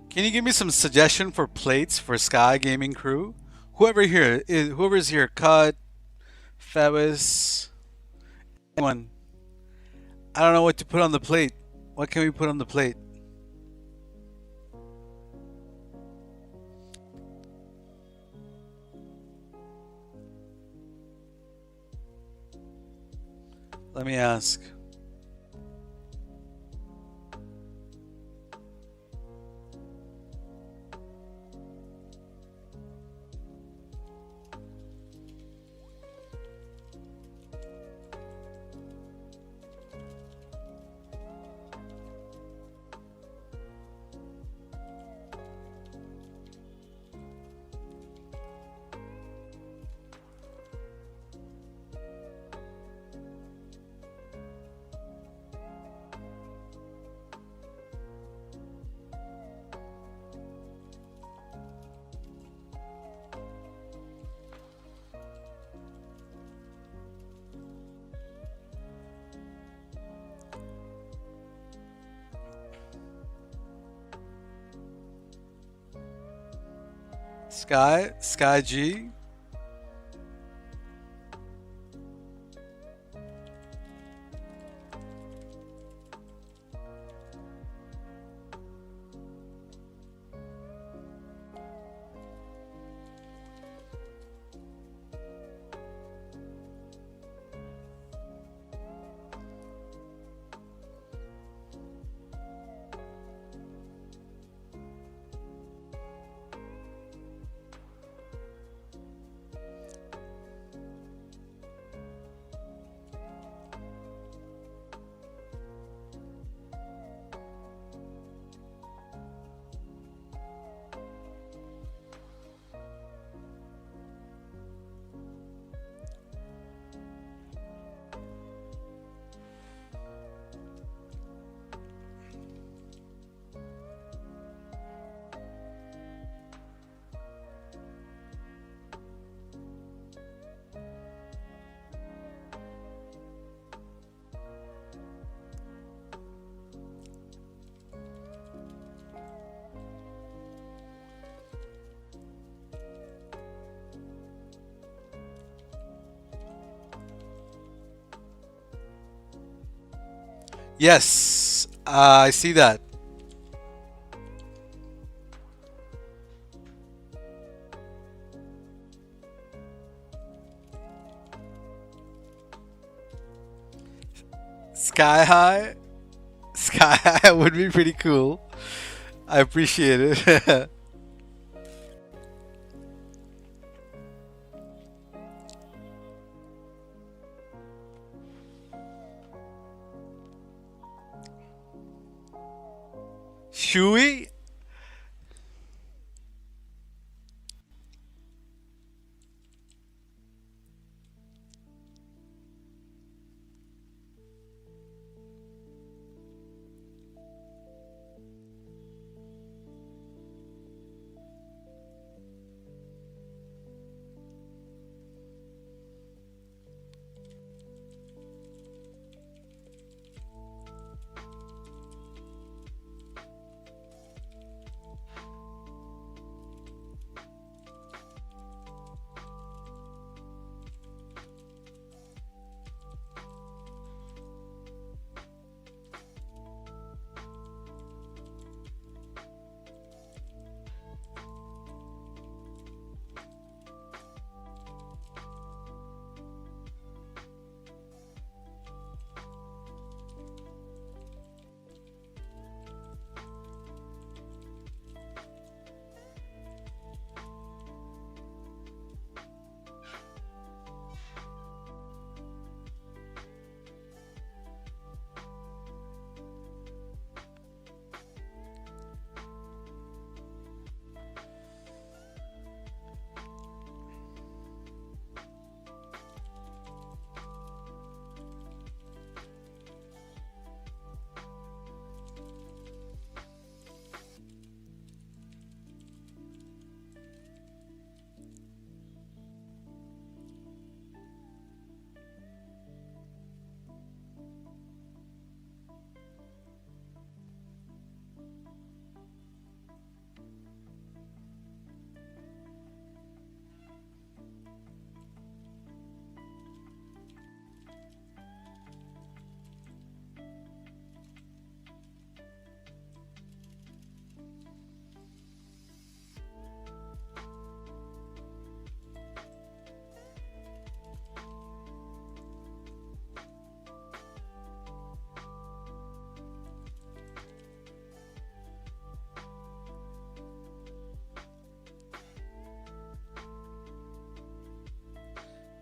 Can you give me some suggestion for plates for Sky Gaming Crew? Whoever's here, Cut, Fabus, anyone. I don't know what to put on the plate. What can we put on the plate? Let me ask. Sky G. Yes, I see that. Sky high. Sky high would be pretty cool. I appreciate it. Shui?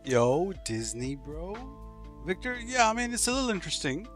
Yo, Disney, bro. Victor, yeah, I mean, it's a little interesting.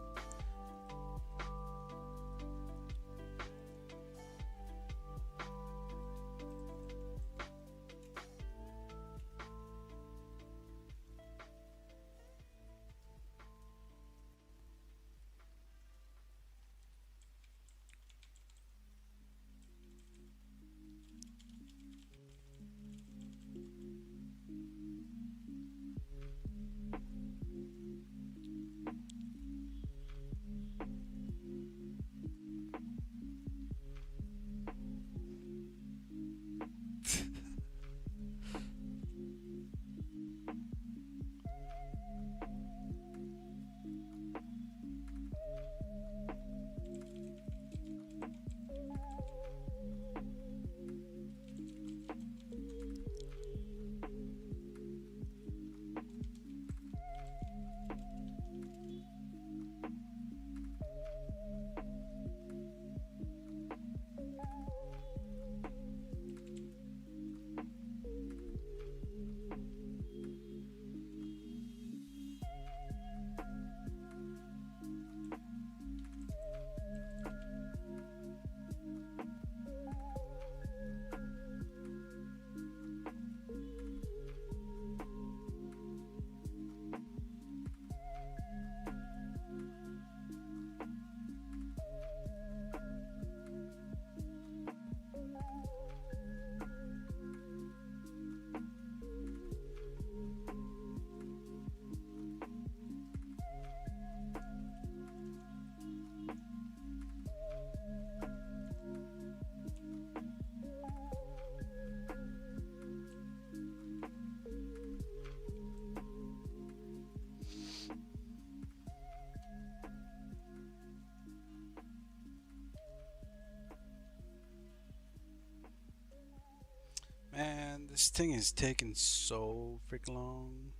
This thing is taking so freaking long.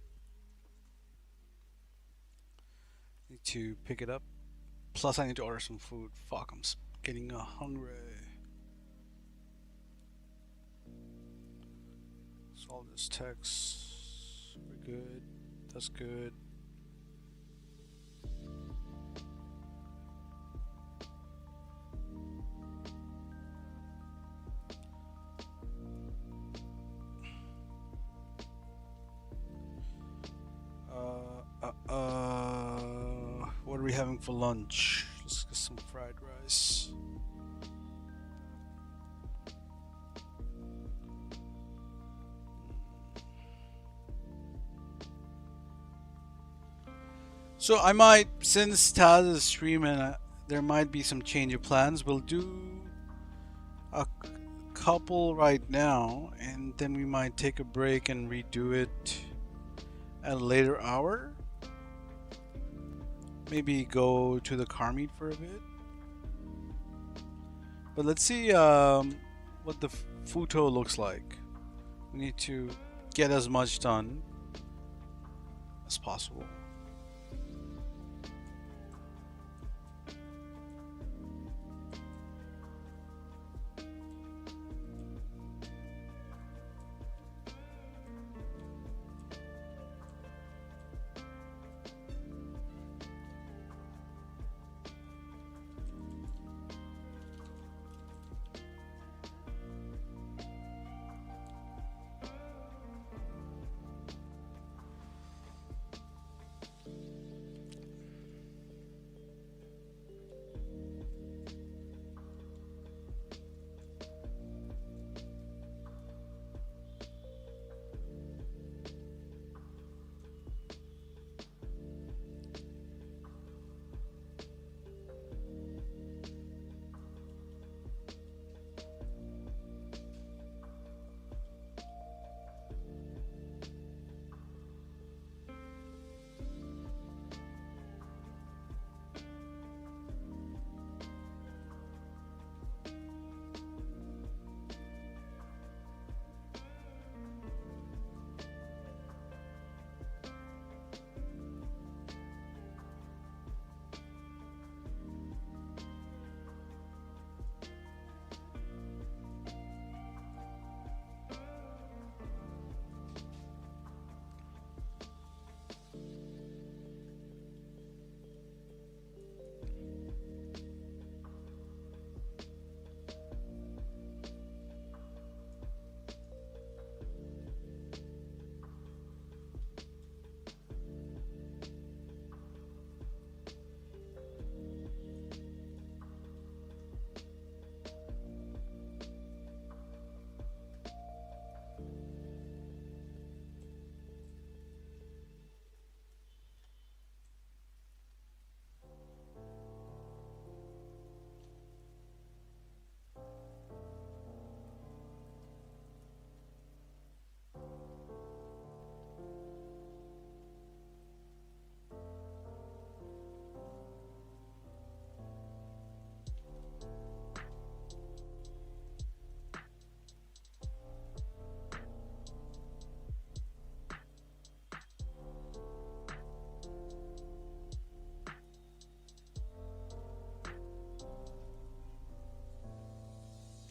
Need to pick it up. Plus, I need to order some food. Fuck, I'm getting hungry. Solve this text. We're good. That's good. What are we having for lunch? Let's get some fried rice. So I might, since Taz is streaming, there might be some change of plans. We'll do a couple right now, and then we might take a break and redo it at a later hour. Maybe go to the car meet for a bit. But let's see what the photo looks like. We need to get as much done as possible.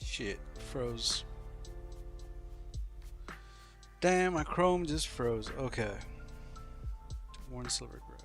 Shit, froze. Damn, my Chrome just froze. Okay. Worn silver gray.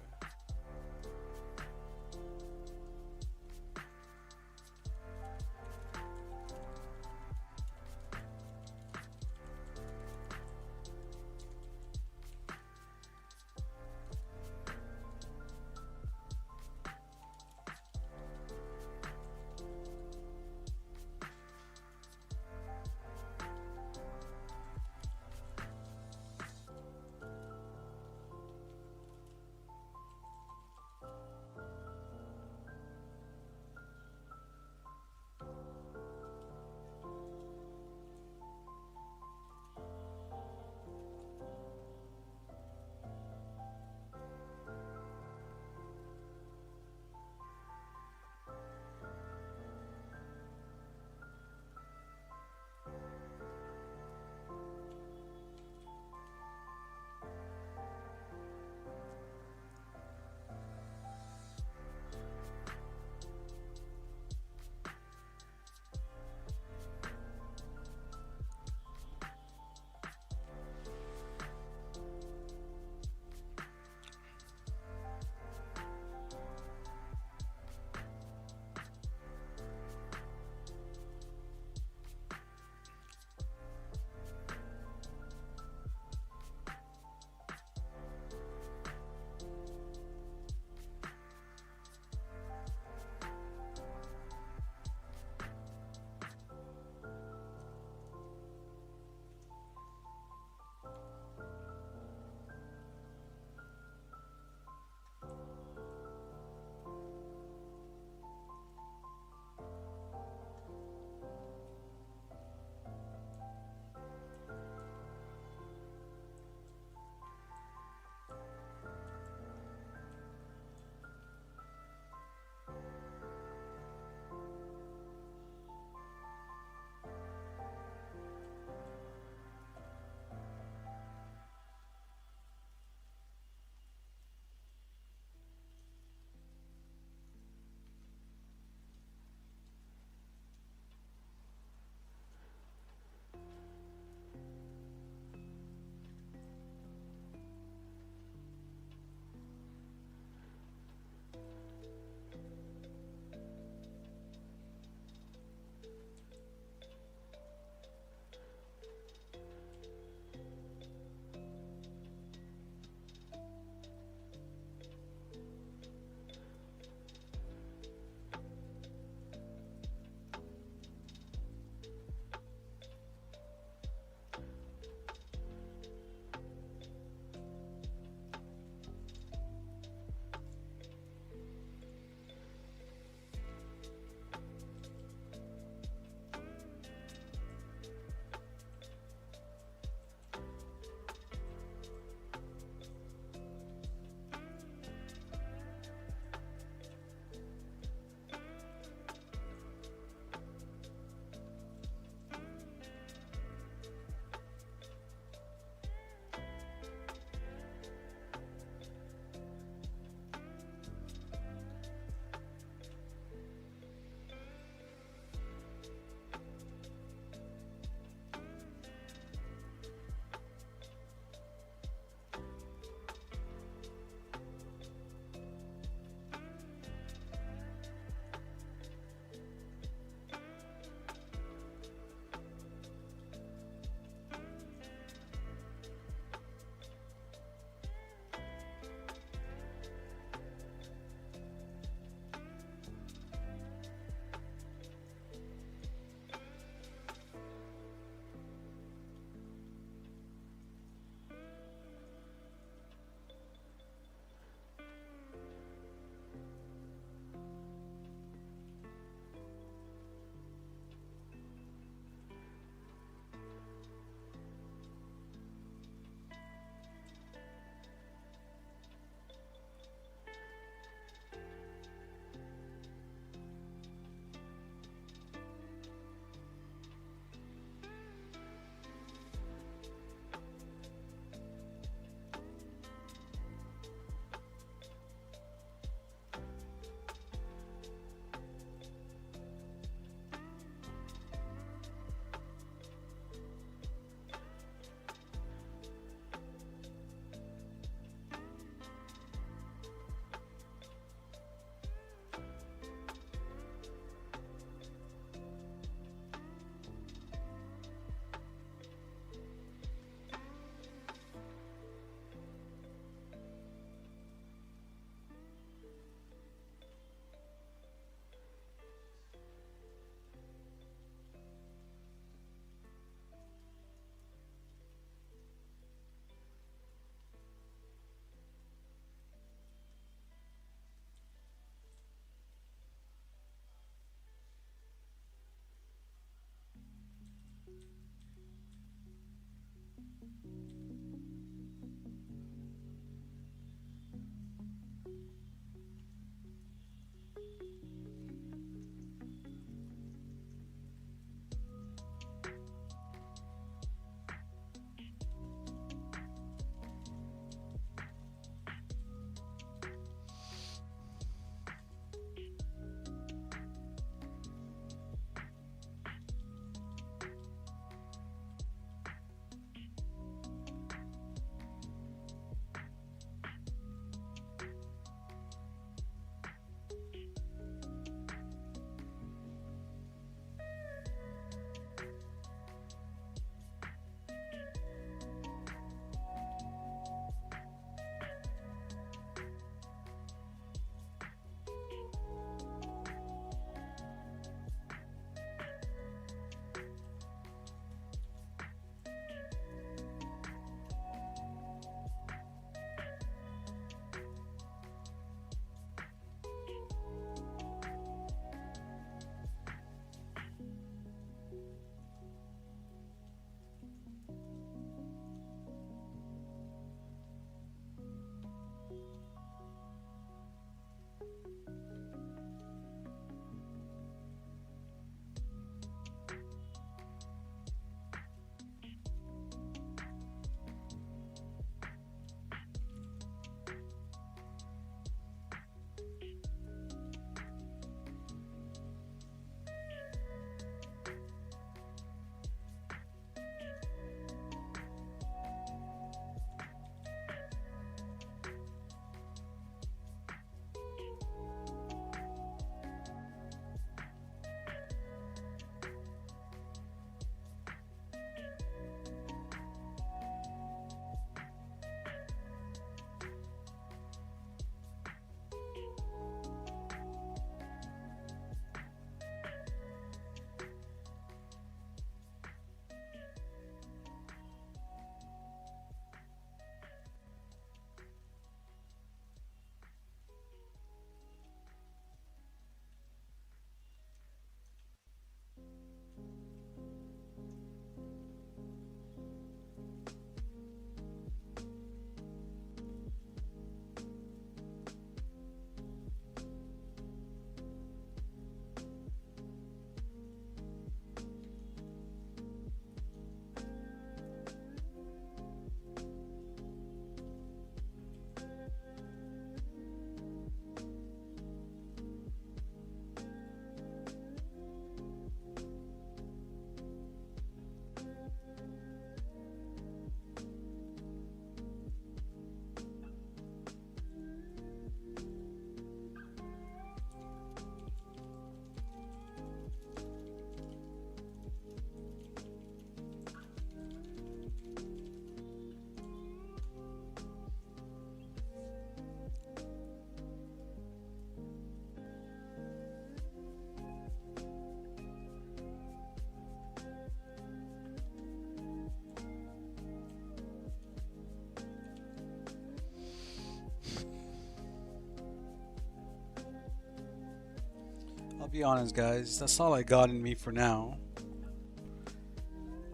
be honest, guys. That's all I got in me for now.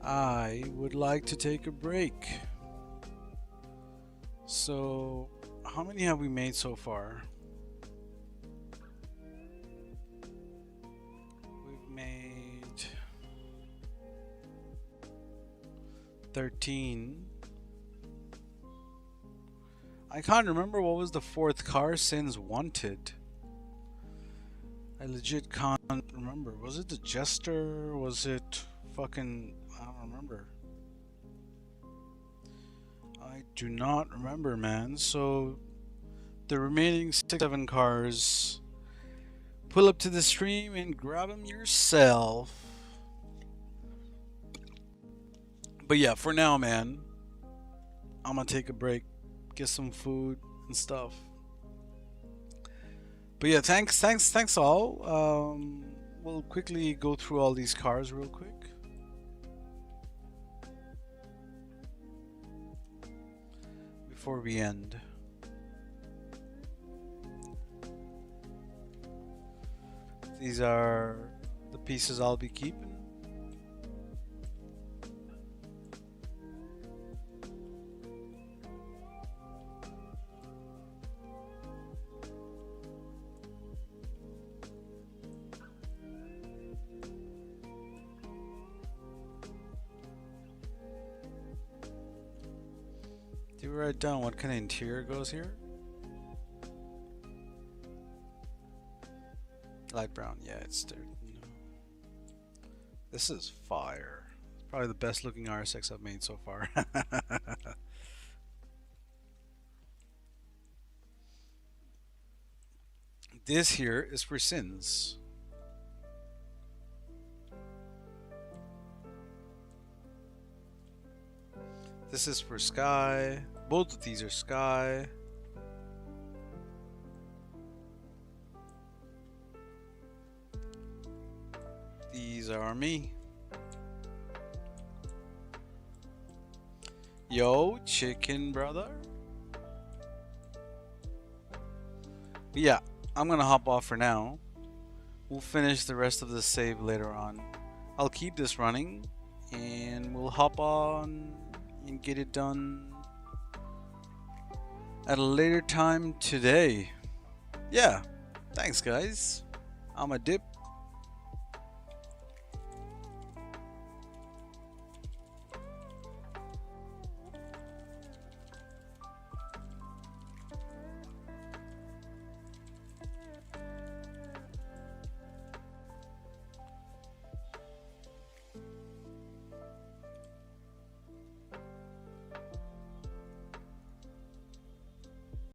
I would like to take a break. So, how many have we made so far? We've made 13. I can't remember what was the fourth car since wanted. I legit can't remember. Was it the Jester? Was it fucking... I don't remember. I do not remember, man. So, the remaining 6-7 cars, pull up to the stream and grab them yourself. But yeah, for now, man, I'm gonna take a break, get some food and stuff. But yeah, thanks all. We'll quickly go through all these cars real quick. Before we end. These are the pieces I'll be keeping. Do you write down what kind of interior goes here? Light brown, yeah, it's there. No. This is fire. Probably the best looking RSX I've made so far. This here is for Sins. This is for Sky. Both of these are Sky. These are me. Yo, chicken brother. Yeah, I'm gonna hop off for now. We'll finish the rest of the save later on. I'll keep this running and we'll hop on and get it done at a later time today. Yeah, thanks guys. I'm a dip.